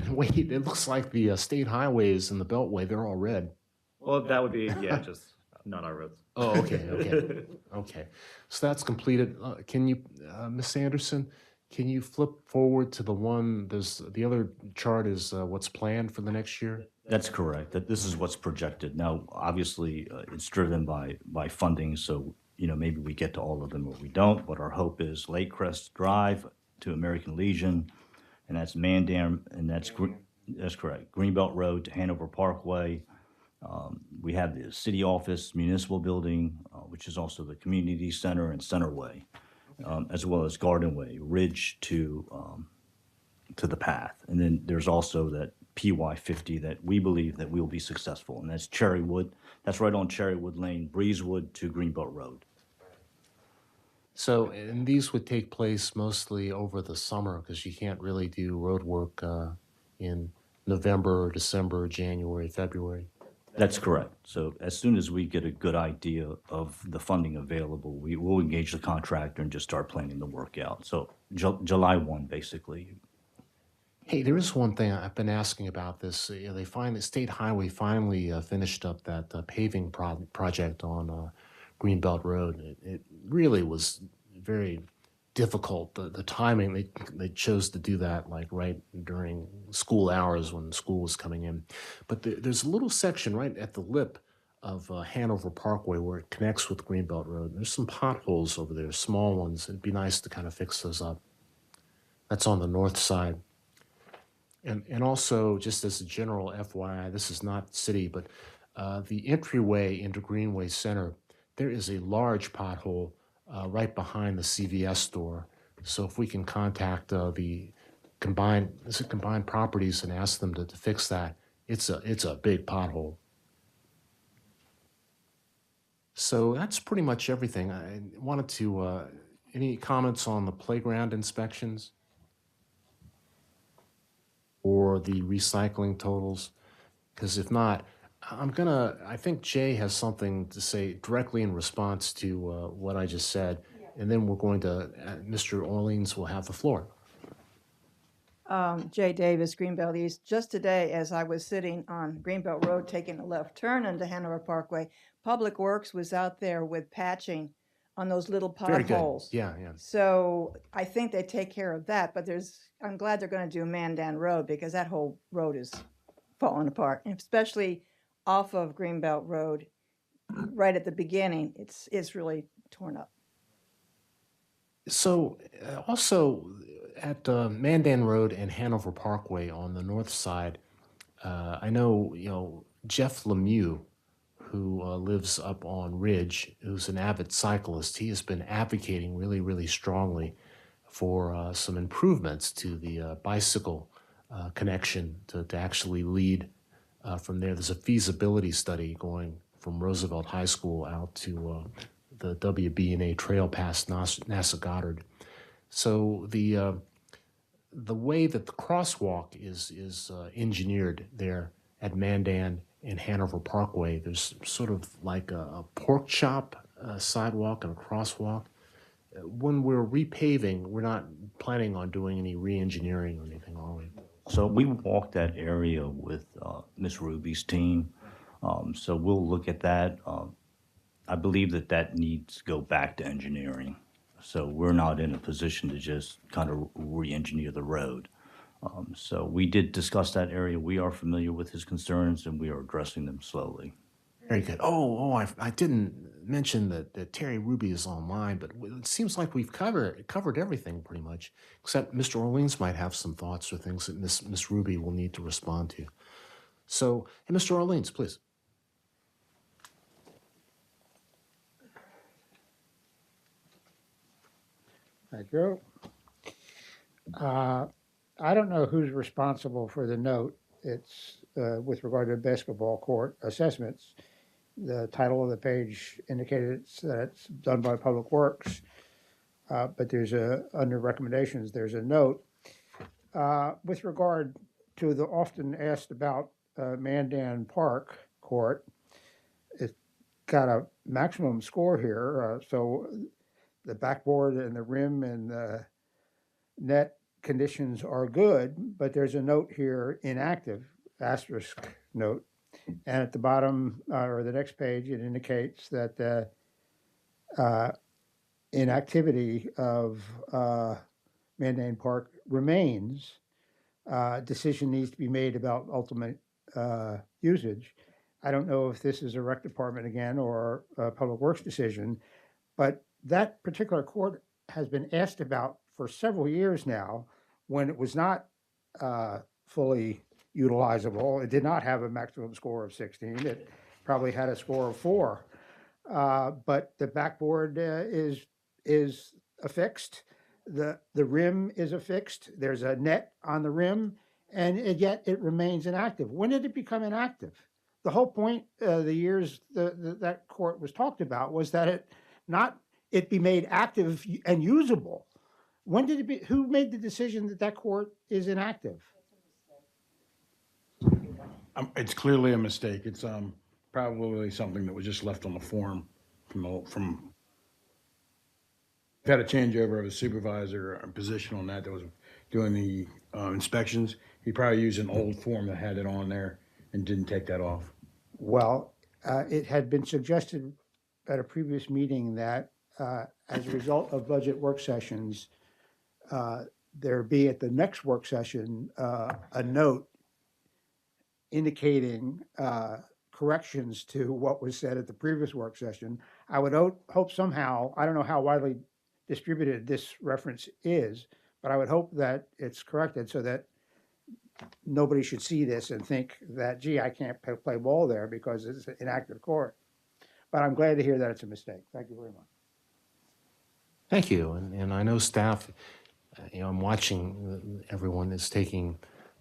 Wait, it looks like the state highways and the Beltway, they're all red. Well, that would be, yeah, just not our roads. Oh, okay, okay, okay. So that's completed. Can you, Ms. Anderson, can you flip forward to the one, the other chart is what's planned for the next year? That's correct. That this is what's projected. Now, obviously, it's driven by funding, so maybe we get to all of them or we don't. But our hope is Lake Crest Drive to American Legion, and that's Mandan, and that's correct. Greenbelt Road to Hanover Parkway. We have the city office, municipal building, which is also the community center and Centerway, as well as Garden Way, Ridge to the path. And then there's also that PY 50 that we believe that we will be successful, and that's Cherrywood. That's right on Cherrywood Lane, Breezewood to Greenbelt Road. So, and these would take place mostly over the summer because you can't really do road work in November, December, January, February. That's correct. So as soon as we get a good idea of the funding available, we will engage the contractor and just start planning the work out. So July 1, basically. Hey, there is one thing I've been asking about this. They finally, State Highway finally finished up that paving project on Greenbelt Road. It really was very difficult. The timing, they chose to do that like right during school hours when school was coming in. But there's a little section right at the lip of Hanover Parkway where it connects with Greenbelt Road. There's some potholes over there, small ones. It'd be nice to kind of fix those up. That's on the north side. And also, just as a general FYI, this is not city, but the entryway into Greenway Center, there is a large pothole right behind the CVS store. So if we can contact the combined properties and ask them to fix that, it's a big pothole. So that's pretty much everything. I wanted to, any comments on the playground inspections? Or the recycling totals? Because if not, I think Jay has something to say directly in response to what I just said, and then we're going to, Mr. Orleans will have the floor. Jay Davis, Greenbelt East. Just today, as I was sitting on Greenbelt Road taking a left turn into Hanover Parkway, Public Works was out there with patching on those little Very good. potholes. Yeah, yeah. So I think they take care of that, but I'm glad they're going to do Mandan Road because that whole road is falling apart, and especially off of Greenbelt Road, right at the beginning, it's really torn up. So also at Mandan Road and Hanover Parkway on the north side, I know, Jeff Lemieux, who lives up on Ridge, who's an avid cyclist, he has been advocating really, really strongly for some improvements to the bicycle connection to actually lead from there. There's a feasibility study going from Roosevelt High School out to the WB&A Trail past NASA Goddard. So the way that the crosswalk is engineered there at Mandan and Hanover Parkway, there's sort of like a pork chop sidewalk and a crosswalk. When we're repaving, we're not planning on doing any re-engineering or anything, are we? So we walked that area with Ms. Ruby's team. So we'll look at that. I believe that needs to go back to engineering. So we're not in a position to just kind of re-engineer the road. So we did discuss that area. We are familiar with his concerns, and we are addressing them slowly. Very good. I didn't mention that Terry Ruby is online, but it seems like we've covered everything pretty much, except Mr. Orleans might have some thoughts or things that Miss Ruby will need to respond to. So, hey, Mr. Orleans, please. Thank you. I don't know who's responsible for the note. It's with regard to basketball court assessments. The title of the page indicated that it's done by Public Works, but there's under recommendations, there's a note. With regard to the often asked about Mandan Park Court, it's got a maximum score here, so the backboard and the rim and the net conditions are good, but there's a note here, inactive, asterisk note. And at the bottom, or the next page, it indicates that the inactivity of Mandan Park remains. Decision needs to be made about ultimate usage. I don't know if this is a rec department again or a Public Works decision, but that particular court has been asked about for several years now when it was not fully utilizable. It did not have a maximum score of 16. It probably had a score of 4. But the backboard is affixed. The rim is affixed. There's a net on the rim, and yet it remains inactive. When did it become inactive? The whole point, the years that court was talked about, was that it be made active and usable. When did it be? Who made the decision that that court is inactive? It's clearly a mistake. It's probably something that was just left on the form from. We've had a changeover of a supervisor position on that was doing the inspections. He probably used an old form that had it on there and didn't take that off. Well, it had been suggested at a previous meeting that as a result of budget work sessions, there be at the next work session a note indicating corrections to what was said at the previous work session. I would hope somehow, I don't know how widely distributed this reference is, but I would hope that it's corrected so that nobody should see this and think that, gee, I can't play ball there because it's an inactive court. But I'm glad to hear that it's a mistake. Thank you very much. Thank you. And I know staff, I'm watching everyone is taking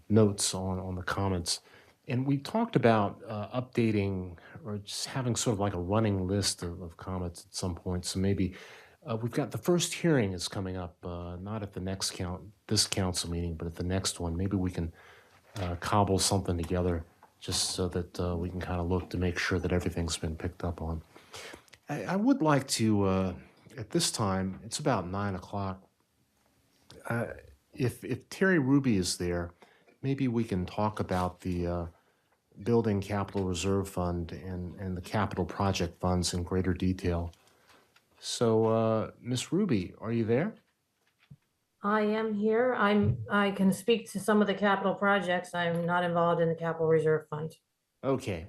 notes on the comments. And we talked about updating or just having sort of like a running list of comments at some point. So maybe we've got the first hearing is coming up, not at the next this council meeting, but at the next one. Maybe we can cobble something together just so that we can kind of look to make sure that everything's been picked up on. I would like to, at this time, it's about 9 o'clock. If Terry Ruby is there, maybe we can talk about the Building Capital Reserve Fund and the capital project funds in greater detail. So, Ms. Ruby, are you there? I am here. I can speak to some of the capital projects. I'm not involved in the Capital Reserve Fund. Okay.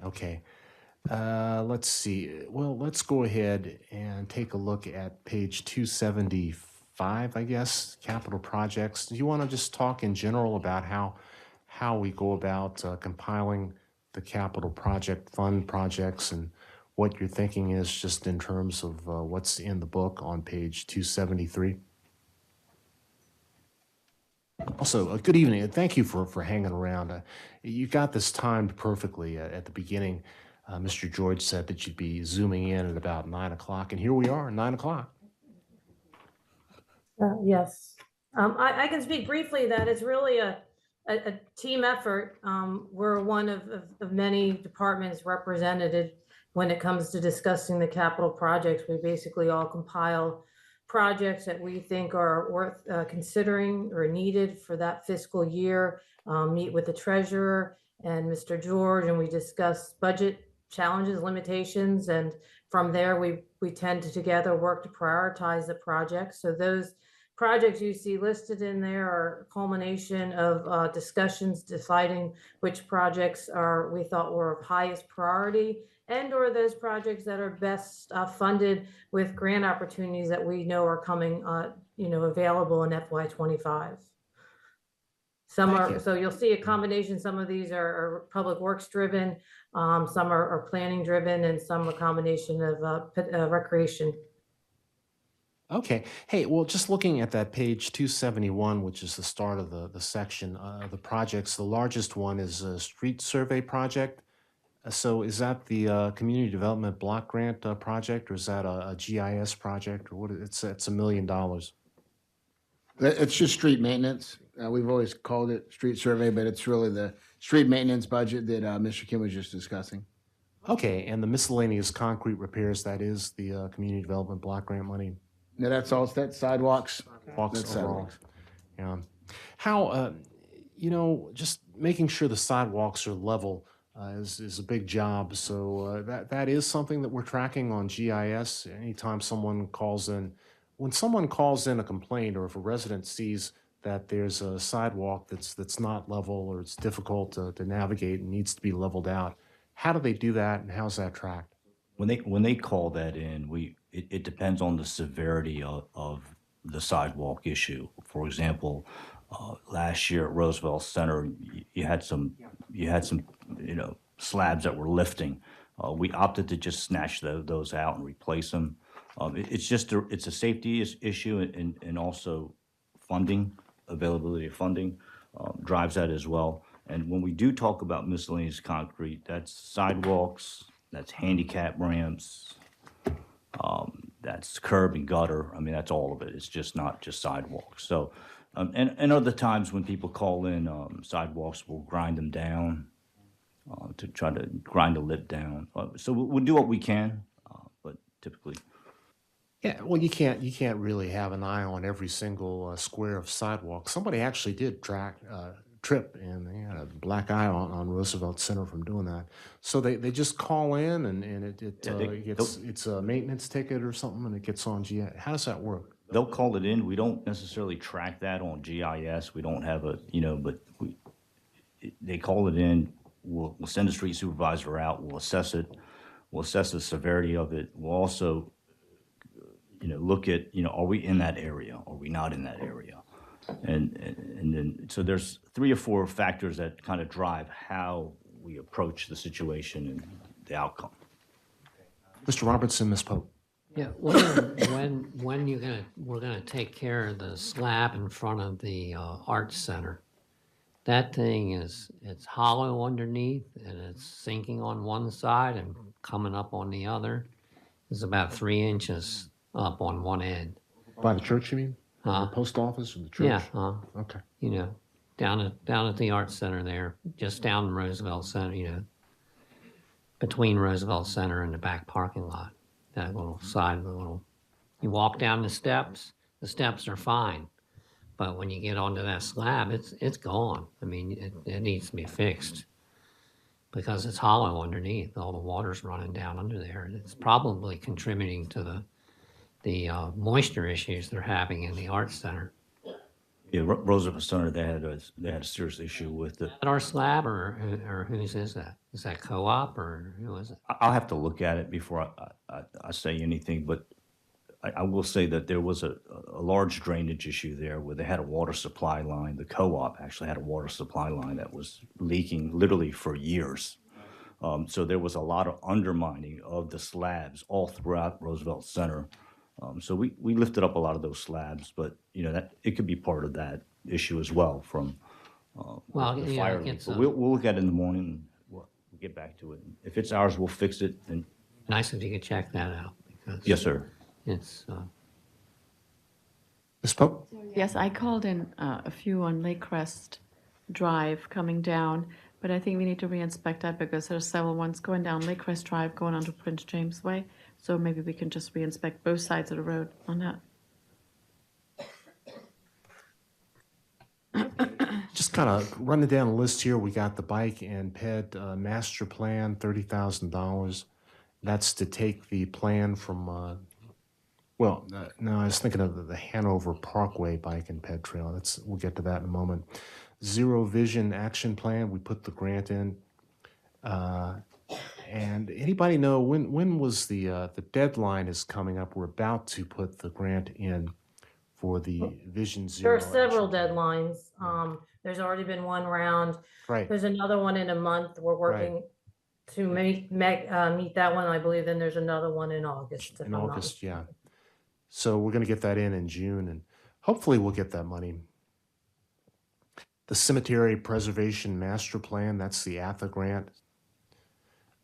Let's see. Well, let's go ahead and take a look at page 275, I guess, capital projects. Do you want to just talk in general about how we go about compiling the capital project fund projects and what your thinking is just in terms of what's in the book on page 273? Also, good evening, and thank you for hanging around. You got this timed perfectly at the beginning. Mr. George said that you'd be zooming in at about 9 o'clock, and here we are, 9 o'clock. Yes. I can speak briefly that it's really a team effort. We're one of many departments represented when it comes to discussing the capital projects. We basically all compile projects that we think are worth considering or needed for that fiscal year, meet with the treasurer and Mr. George, and we discuss budget challenges, limitations, and from there we tend to together work to prioritize the projects. So those projects you see listed in there are culmination of discussions deciding which projects we thought were of highest priority, and or those projects that are best funded with grant opportunities that we know are coming, available in FY '25. Some Thank are, you. so you'll see a combination. Some of these are public works driven, some are planning driven, and some a combination of recreation. Okay. Hey, well, just looking at that page 271, which is the start of the section, the projects, the largest one is a street survey project. So is that the community development block grant project, or is that a GIS project, or what? It's $1 million. It's just street maintenance. We've always called it street survey, but it's really the street maintenance budget that Mr. Kim was just discussing. Okay, and the miscellaneous concrete repairs, that is the community development block grant money. No, that's sidewalks. Walks That's overall. sidewalks. Yeah. How, just making sure the sidewalks are level is a big job. So that is something that we're tracking on GIS. Anytime someone calls in, when someone calls in a complaint, or if a resident sees that there's a sidewalk that's not level, or it's difficult to navigate and needs to be leveled out, how do they do that, and how's that tracked? When they call that in, it depends on the severity of the sidewalk issue. For example, last year at Roosevelt Center, you had some slabs that were lifting. We opted to just snatch those out and replace them. It's a safety issue, and also funding, availability of funding drives that as well. And when we do talk about miscellaneous concrete, that's sidewalks, that's handicap ramps, that's curb and gutter. I mean, that's all of it. It's just not just sidewalks. So, and other times when people call in, sidewalks, we'll grind them down to try to grind the lip down. So we'll do what we can, but typically. Yeah, well, you can't really have an eye on every single square of sidewalk. Somebody actually did trip, and they had a black eye on Roosevelt Center from doing that. So they just call in, and it's a maintenance ticket or something, and it gets on GIS. How does that work? They'll call it in. We don't necessarily track that on GIS. We don't have they call it in. We'll send a street supervisor out. We'll assess it. We'll assess the severity of it. We'll also, look at, are we in that area? Are we not in that area? And then, so there's 3 or 4 factors that kind of drive how we approach the situation and the outcome. Mr. Robertson, Ms. Pope. Yeah, when we're gonna take care of the slab in front of the Arts Center. That thing it's hollow underneath, and it's sinking on one side and coming up on the other. It's about 3 inches up on one end. By the church, you mean? The post office or the church? Yeah. Okay. Down at the Arts Center there, just down in Roosevelt Center, between Roosevelt Center and the back parking lot. That little side, you walk down the steps are fine. But when you get onto that slab, it's gone. I mean, it needs to be fixed because it's hollow underneath. All the water's running down under there. It's probably contributing to the moisture issues they're having in the Arts Center. Yeah, Roosevelt Center, they had a serious issue with it. At our slab, or whose is that? Is that Co-op, or who is it? I'll have to look at it before I say anything, but I will say that there was a large drainage issue there where they had a water supply line. The Co-op actually had a water supply line that was leaking literally for years. So there was a lot of undermining of the slabs all throughout Roosevelt Center. So we lifted up a lot of those slabs, but that it could be part of that issue as well from the fire leak. But we'll look at it in the morning. And we'll get back to it. If it's ours, we'll fix it. And Nice if you could check that out. Because yes, sir. It's Ms. Pope? Yes, I called in a few on Lake Crest Drive coming down, but I think we need to re-inspect that because there's several ones going down Lake Crest Drive going onto Prince James Way. So maybe we can just re-inspect both sides of the road on that. Just kind of running down the list here, we got the bike and ped master plan, $30,000. That's to take the plan from Well, no, I was thinking of the Hanover Parkway Bike and Ped Trail. We'll get to that in a moment. Zero Vision Action Plan, we put the grant in. And anybody know when was the deadline is coming up? We're about to put the grant in for the Vision There Zero. are several deadlines. There's already been one round. Right. There's another one in a month. We're working to meet that one. I believe then there's another one in August. if In I'm not August, yeah. So we're going to get that in June, and hopefully we'll get that money. The Cemetery Preservation Master Plan, that's the ATHA grant.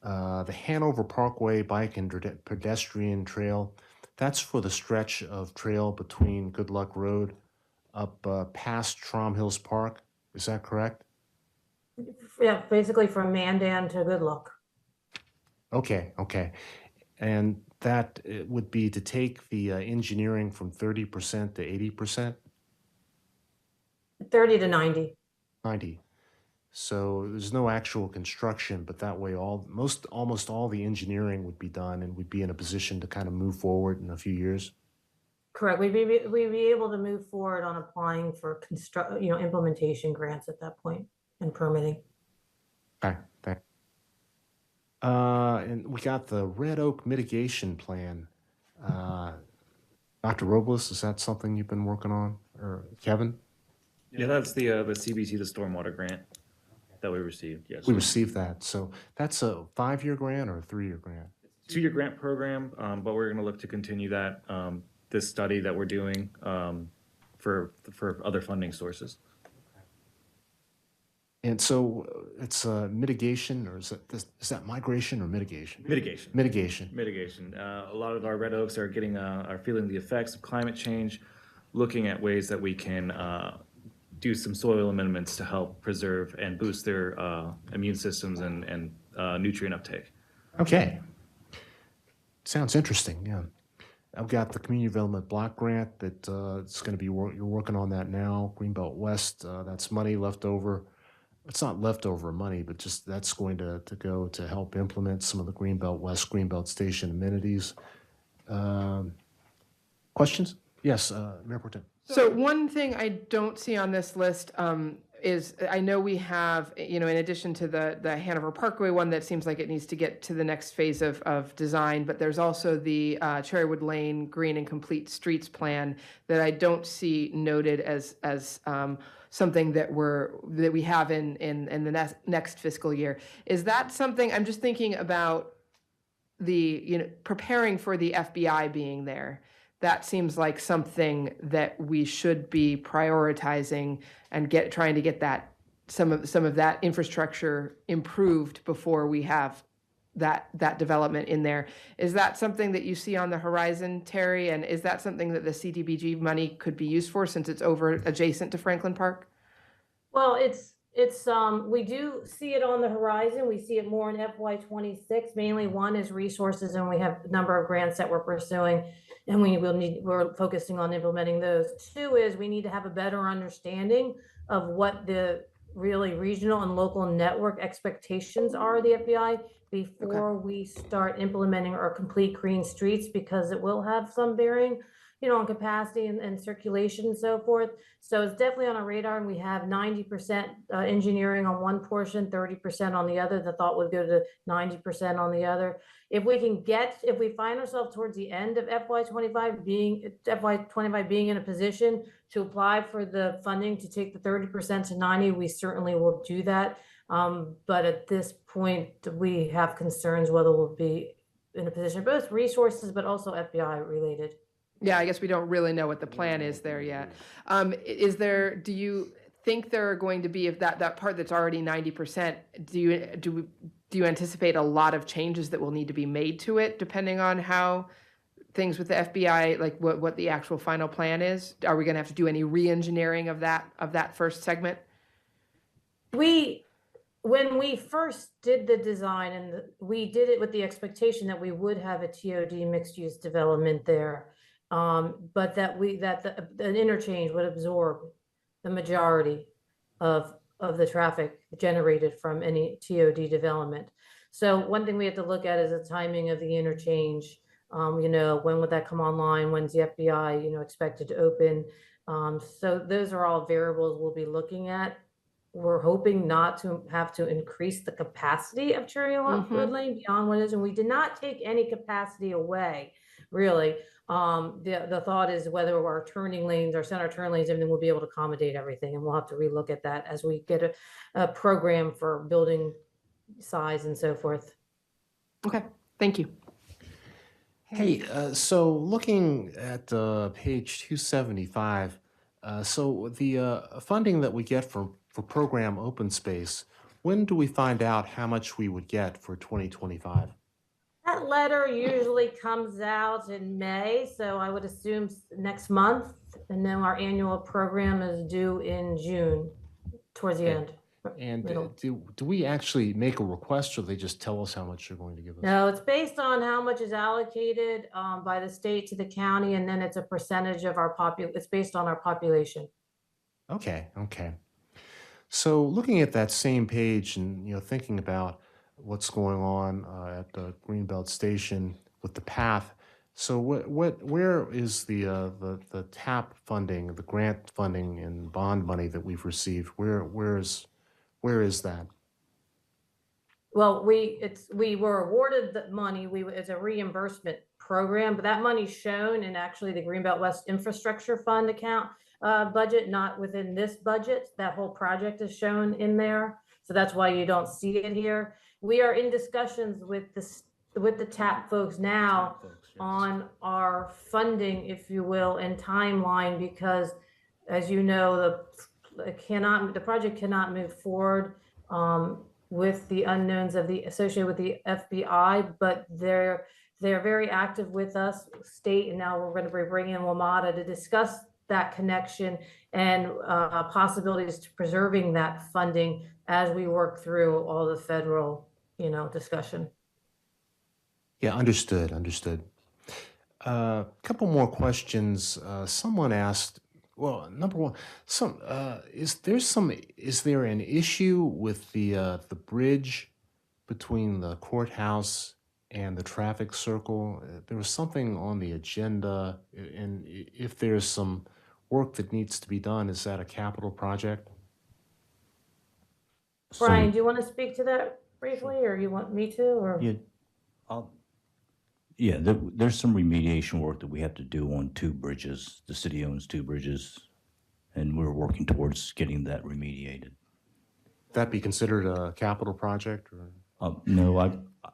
The Hanover Parkway Bike and Pedestrian Trail, that's for the stretch of trail between Good Luck Road up past Trom Hills Park. Is that correct? Yeah, basically from Mandan to Good Luck. Okay. And that would be to take the engineering from 30% to 80%? 30 to 90. 90. So there's no actual construction, but that way almost all the engineering would be done and we'd be in a position to kind of move forward in a few years. Correct. We'd be able to move forward on applying for implementation grants at that point and permitting. Okay. And we got the Red Oak Mitigation Plan. Dr. Robles, is that something you've been working on? Or Kevin? Yeah, that's the CBT, the stormwater grant that we received, yes. We received that. So that's a 5-year grant or a 3-year grant? 2-year grant program, but we're gonna look to continue that, this study that we're doing, for other funding sources. And so it's mitigation, or is that migration or mitigation? Mitigation. Mitigation. A lot of our red oaks are are feeling the effects of climate change, looking at ways that we can do some soil amendments to help preserve and boost their immune systems and nutrient uptake. Okay. Sounds interesting, yeah. I've got the Community Development Block Grant that it's going to be, you're working on that now. Greenbelt West, that's money left over. It's not leftover money, but just that's going to go to help implement some of the Greenbelt West, Greenbelt Station amenities. Questions? Yes, Mayor Pro Tem. So one thing I don't see on this list is I know we have, in addition to the Hanover Parkway one that seems like it needs to get to the next phase of design, but there's also the Cherrywood Lane Green and Complete Streets Plan that I don't see noted as something that we have in the next fiscal year. Is that something, I'm just thinking about the, preparing for the FBI being there. That seems like something that we should be prioritizing and trying to get that some of that infrastructure improved before we have that development in there. Is that something that you see on the horizon, Terry? And is that something that the CDBG money could be used for since it's over adjacent to Franklin Park? Well, it's we do see it on the horizon. We see it more in FY26. Mainly one is resources, and we have a number of grants that we're pursuing, and we're focusing on implementing those. 2 is we need to have a better understanding of what the really regional and local network expectations are of the FBI before we start implementing our complete green streets, because it will have some bearing, on capacity and circulation and so forth. So it's definitely on our radar, and we have 90% engineering on one portion, 30% on the other. The thought would go to 90% on the other. If we find ourselves towards the end of FY25 being in a position to apply for the funding to take the 30% to 90%, we certainly will do that. But at this point, we have concerns whether we'll be in a position, both resources, but also FBI related. Yeah, I guess we don't really know what the plan is there yet. Do you think there are going to be, if that part that's already 90%, do you anticipate a lot of changes that will need to be made to it, depending on how things with the FBI, like what the actual final plan is? Are we going to have to do any re-engineering of that first segment? When we first did the design, and we did it with the expectation that we would have a TOD mixed-use development there, but that an interchange would absorb the majority of the traffic generated from any TOD development. So one thing we have to look at is the timing of the interchange When would that come online? When's the FBI, expected to open? So those are all variables we'll be looking at. We're hoping not to have to increase the capacity of Cherry Lane beyond what it is, and we did not take any capacity away, really. The thought is whether our turning lanes, our center turn lanes, everything will be able to accommodate everything, and we'll have to relook at that as we get a program for building size and so forth. Okay, thank you. Hey, so looking at page 275, so the funding that we get for program open space, when do we find out how much we would get for 2025? That letter usually comes out in May, so I would assume next month, and then our annual program is due in June, towards the end. And Middle. do we actually make a request, or they just tell us how much they're going to give us? No, it's based on how much is allocated by the state to the county, and then it's a percentage of our it's based on our population. Okay. So looking at that same page and thinking about what's going on at the Greenbelt Station with the path, so where is the TAP funding, the grant funding and bond money that we've received? Where is that? Well, we were awarded the money. It's a reimbursement program, but that money's shown in actually the Greenbelt West Infrastructure Fund account budget, not within this budget. That whole project is shown in there, so that's why you don't see it here. We are in discussions with the TAP folks now on our funding, if you will, and timeline, because as you know, the project cannot move forward with the unknowns associated with the FBI, but they're very active with us, state, and now we're going to be bringing in WMATA to discuss that connection and possibilities to preserving that funding as we work through all the federal, discussion. Yeah, understood. Couple more questions. Someone asked, well, number one, is there an issue with the bridge between the courthouse and the traffic circle? There was something on the agenda, and if there's some work that needs to be done, is that a capital project? Brian, do you want to speak to that briefly, or you want me to, or? Yeah, there's some remediation work that we have to do on two bridges. The city owns two bridges, and we're working towards getting that remediated. That be considered a capital project, or? No,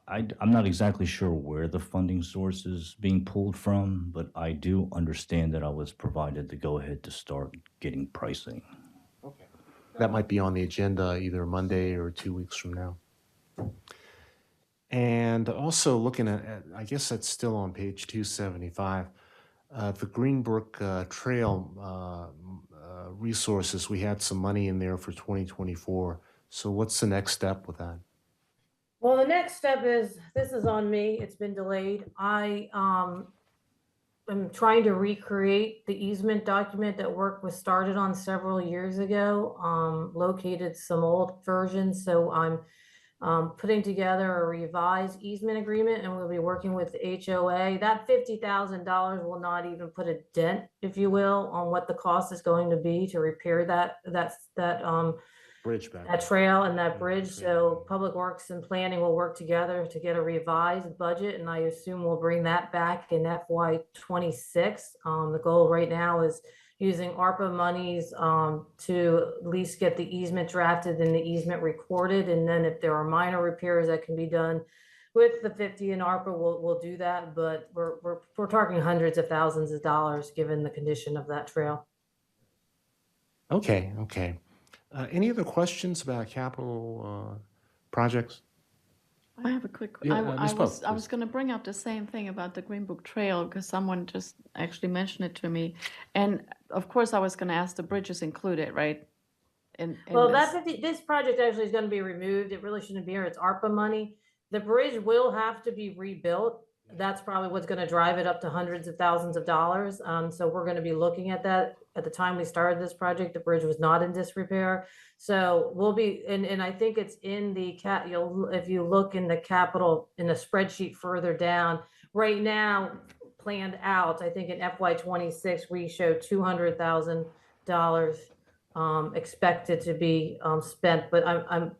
I'm not exactly sure where the funding source is being pulled from, but I do understand that I was provided the go-ahead to start getting pricing. Okay. That might be on the agenda either Monday or 2 weeks from now. And also looking at I guess that's still on page 275, the Greenbrook Trail resources, we had some money in there for 2024. So what's the next step with that? Well, the next step is, this is on me, it's been delayed. I am trying to recreate the easement document that work was started on several years ago, located some old versions, so I'm putting together a revised easement agreement, and we'll be working with the HOA. That $50,000 will not even put a dent, if you will, on what the cost is going to be to repair that bridge back. That trail and that bridge. So Public Works and Planning will work together to get a revised budget, and I assume we'll bring that back in FY26. The goal right now is using ARPA monies to at least get the easement drafted and the easement recorded, and then if there are minor repairs that can be done with the 50 in ARPA, we'll do that. But we're talking hundreds of thousands of dollars given the condition of that trail. Okay. Any other questions about capital projects? I have a quick. Yeah, I Ms. Pope, was going to bring up the same thing about the Greenbrook Trail because someone just actually mentioned it to me, and of course I was going to ask the bridges included, right? Well, this project actually is going to be removed. It really shouldn't be here. It's ARPA money. The bridge will have to be rebuilt. That's probably what's going to drive it up to hundreds of thousands of dollars. So we're going to be looking at that. At the time we started this project, the bridge was not in disrepair. So we'll be, and I think it's in the if you look in the capital, in the spreadsheet further down, right now, planned out, I think in FY '26, we show $200,000 expected to be spent, but I'm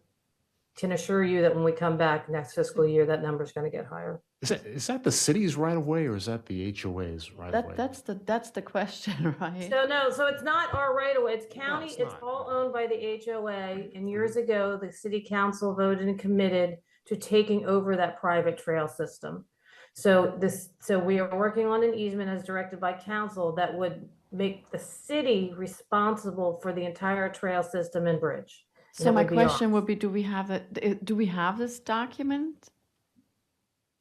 can assure you that when we come back next fiscal year, that number's gonna get higher. Is that the city's right of way or is that the HOA's right of way? That's the question, right? So no, so it's not our right of way, it's county, it's it's not. all owned by the HOA. And years ago, the city council voted and committed to taking over that private trail system. So we are working on an easement as directed by council that would make the city responsible for the entire trail system and bridge. So my question would be, do we have this document?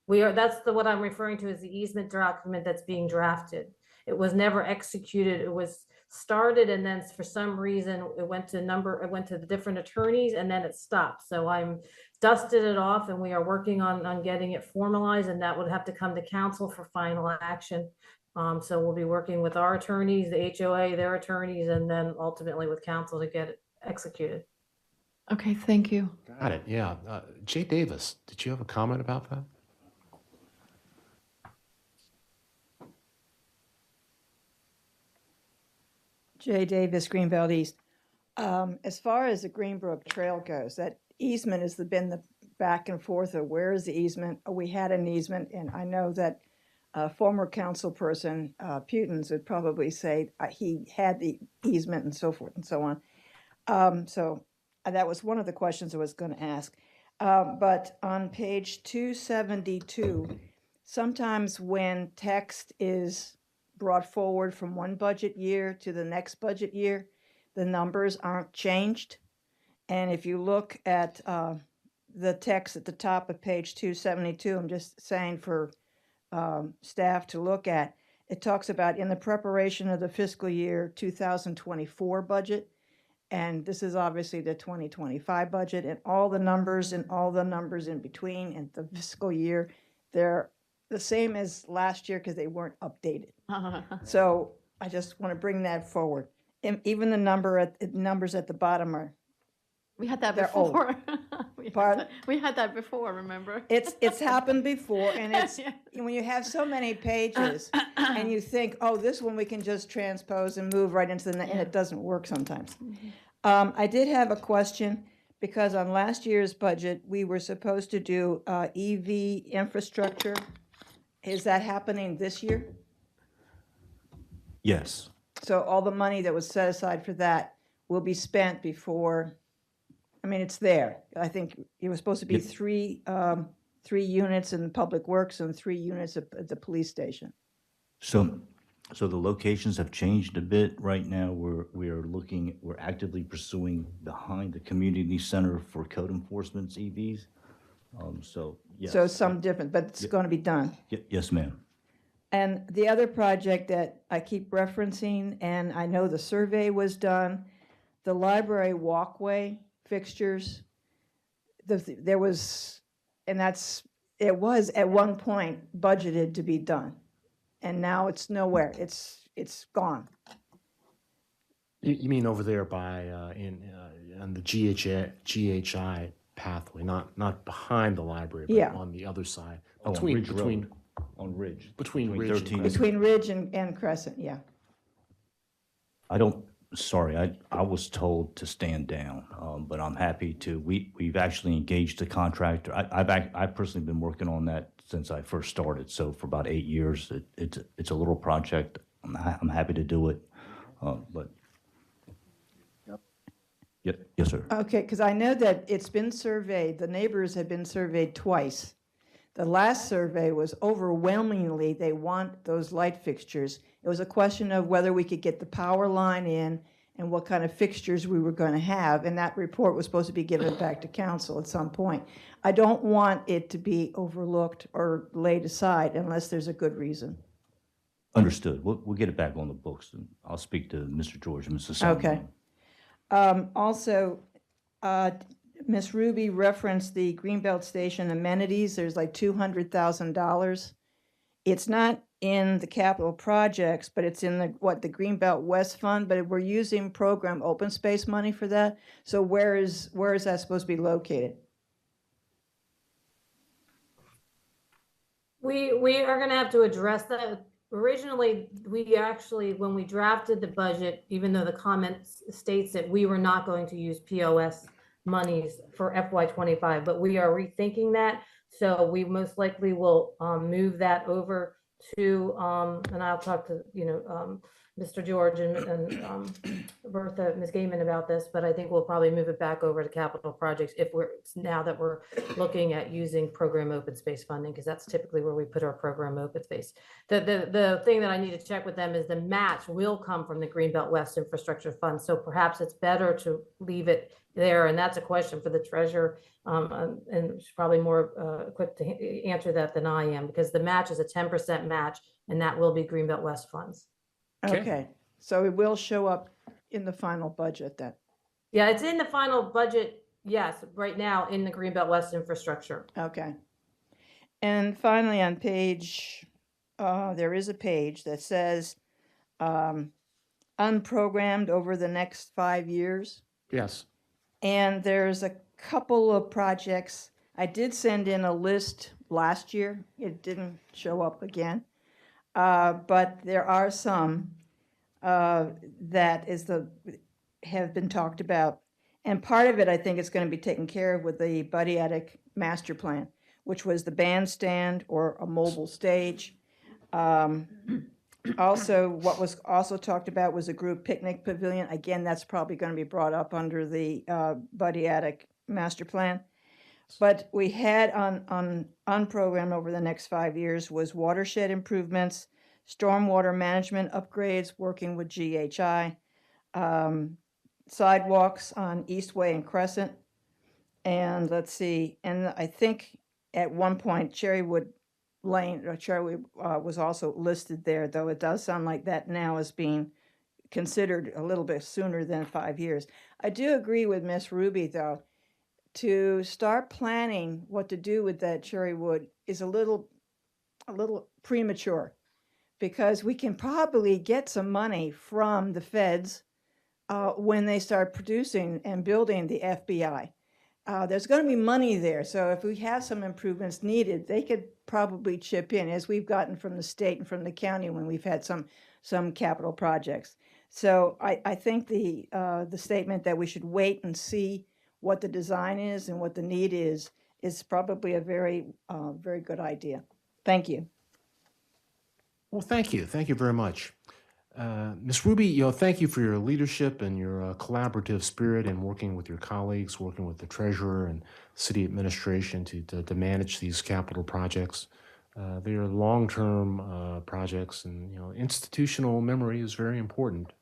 That's what I'm referring to as the easement document that's being drafted. It was never executed. It was started and then for some reason it went to the different attorneys and then it stopped. So I'm dusted it off and we are working on getting it formalized, and that would have to come to council for final action. So we'll be working with our attorneys, the HOA, their attorneys, and then ultimately with council to get it executed. Okay, thank you. Got it, yeah. Jay Davis, did you have a comment about that? Jay Davis, Greenbelt East. As far as the Greenbrook Trail goes, that easement has been the back and forth of where is the easement? We had an easement, and I know that former council person, Putins, would probably say he had the easement and so forth and so on. So that was one of the questions I was going to ask. But on page 272, sometimes when text is brought forward from one budget year to the next budget year, the numbers aren't changed. And if you look at the text at the top of page 272, I'm just saying for staff to look at, it talks about in the preparation of the fiscal year 2024 budget, and this is obviously the 2025 budget, and all the numbers in between and the fiscal year, they're the same as last year because they weren't updated. So I just want to bring that forward. And even the numbers at the bottom are, We had that they're old. before. Pardon? We had that before, remember? It's happened before, and it's Yeah. when you have so many pages and you think, oh, this one we can just transpose and move right into and it doesn't work sometimes. I did have a question because on last year's budget we were supposed to do EV infrastructure. Is that happening this year? Yes. So all the money that was set aside for that will be spent before. I mean, it's there. I think it was supposed to be three units in Public Works and 3 units at the police station. So the locations have changed a bit. Right now, we're actively pursuing behind the community center for code enforcement's EVs. So, yes. So it's some different, but it's going to be done. Yes, ma'am. And the other project that I keep referencing, and I know the survey was done, the library walkway fixtures, it was at one point budgeted to be done. And now it's nowhere. It's gone. You mean over there by, on the GHI pathway, not behind the library, but Yeah. on the other side. On Ridge Road. On Ridge. Between Ridge and 13 Crescent. Between Ridge and Crescent, yeah. I was told to stand down, but I'm happy to. We've actually engaged a contractor. I've personally been working on that since I first started. So for about 8 years, it's a little project. I'm happy to do it, but. Yes, sir. Okay, because I know that it's been surveyed, the neighbors have been surveyed twice. The last survey was overwhelmingly, they want those light fixtures. It was a question of whether we could get the power line in and what kind of fixtures we were going to have, and that report was supposed to be given back to council at some point. I don't want it to be overlooked or laid aside unless there's a good reason. Understood. We'll get it back on the books, and I'll speak to Mr. George and Mrs. Solomon. Okay. Also, Ms. Ruby referenced the Greenbelt Station amenities. There's like $200,000. It's not in the capital projects, but it's in the Greenbelt West Fund, but we're using program open space money for that. So where is that supposed to be located? We are gonna have to address that. Originally, we actually, when we drafted the budget, even though the comment states that we were not going to use POS monies for FY '25, but we are rethinking that. So we most likely will move that over to, and I'll talk to, Mr. George and Bertha, Ms. Gaiman about this, but I think we'll probably move it back over to capital projects now that we're looking at using program open space funding, because that's typically where we put our program open space. The thing that I need to check with them is the match will come from the Greenbelt West Infrastructure Fund. So perhaps it's better to leave it there. And that's a question for the treasurer. And she's probably more equipped to answer that than I am, because the match is a 10% match, and that will be Greenbelt West funds. Okay, so it will show up in the final budget then? Yeah, it's in the final budget, yes, right now in the Greenbelt West Infrastructure. Okay. And finally, on page, there is a page that says unprogrammed over the next 5 years. Yes. And there's a couple of projects. I did send in a list last year. It didn't show up again. But there are some that have been talked about. And part of it, I think, is going to be taken care of with the Buddy Attic master plan, which was the bandstand or a mobile stage. Also, what was also talked about was a group picnic pavilion. Again, that's probably going to be brought up under the Buddy Attic master plan. But we had on unprogrammed over the next 5 years was watershed improvements, stormwater management upgrades, working with GHI, sidewalks on Eastway and Crescent. And let's see, and I think at one point Cherrywood Lane, or Cherrywood was also listed there, though it does sound like that now is being considered a little bit sooner than 5 years. I do agree with Miss Ruby, though, to start planning what to do with that Cherrywood is a little premature, because we can probably get some money from the feds when they start producing and building the FBI. There's going to be money there, so if we have some improvements needed, they could probably chip in, as we've gotten from the state and from the county when we've had some capital projects. So I think the statement that we should wait and see what the design is and what the need is probably a very good idea. Thank you. Well, thank you. Thank you very much. Ms. Ruby, thank you for your leadership and your collaborative spirit in working with your colleagues, working with the treasurer and city administration to manage these capital projects. They are long-term projects, and institutional memory is very important.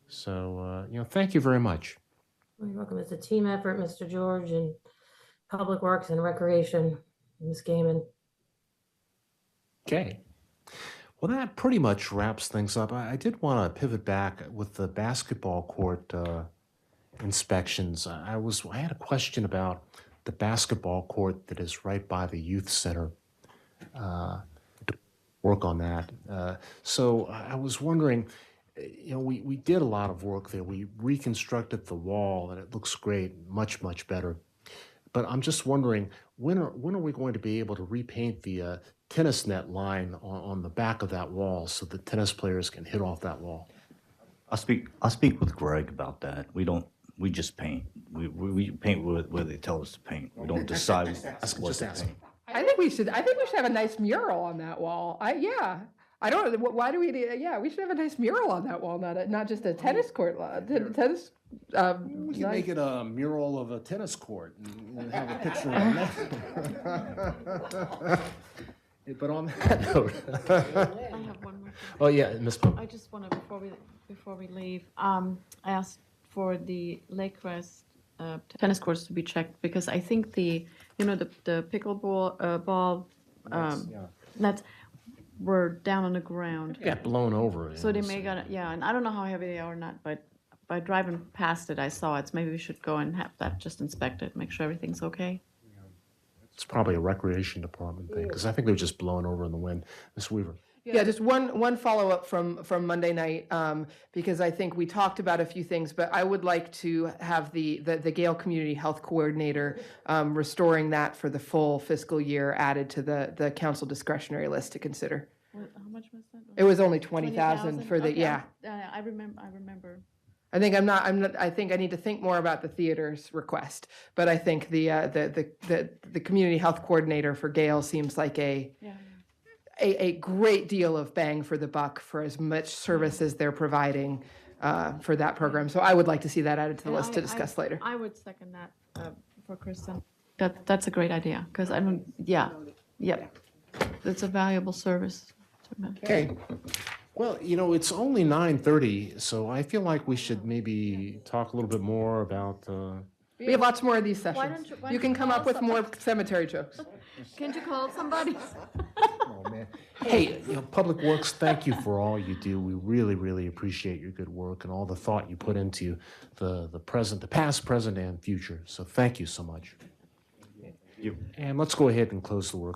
So, thank you very much. You're welcome. It's a team effort, Mr. George, and Public Works and Recreation, Ms. Gaiman. Okay. Well, that pretty much wraps things up. I did want to pivot back with the basketball court inspections. I had a question about the basketball court that is right by the youth center. Work on that. So I was wondering, we did a lot of work there. We reconstructed the wall, and it looks great, much, much better. But I'm just wondering, when are we going to be able to repaint the tennis net line on the back of that wall so the tennis players can hit off that wall? I'll speak with Greg about that. We just paint. We paint where they tell us to paint. We don't decide what to paint. I think we should have a nice mural on that wall. I don't know, why do we, we should have a nice mural on that wall, not just a tennis court, tennis. We can make it a mural of a tennis court and have a picture on that. But on that note. I have one more thing. Oh, yeah, Ms. Pope. I just want to, before we leave, I asked for the Lakecrest tennis courts to be checked, because I think the pickleball ball nets were down on the ground. It got blown over. So they may got, and I don't know how heavy they are or not, but by driving past it, I saw it. So maybe we should go and have that just inspected, make sure everything's okay. It's probably a recreation department thing, because I think they were just blown over in the wind. Ms. Weaver. Yeah, just one follow-up from Monday night, because I think we talked about a few things, but I would like to have the Gale Community Health Coordinator, restoring that for the full fiscal year added to the council discretionary list to consider. How much was that? It was only 20,000 for the, Okay, yeah. I remember. I think I think I need to think more about the theater's request, but I think the community health coordinator for Gale seems like a great deal of bang for the buck for as much service as they're providing for that program. So I would like to see that added to the list to discuss later. I would second that for Kristen. That's a great idea, because it's a valuable service. Okay. Well, it's only 9:30, so I feel like we should maybe talk a little bit more about. We have lots more of these sessions. why You don't can you come up call with somebody? more cemetery jokes. Can't you call somebody? Oh, man. Hey, Public Works, thank you for all you do. We really, really appreciate your good work and all the thought you put into the past, present, and future. So thank you so much. And let's go ahead and close the work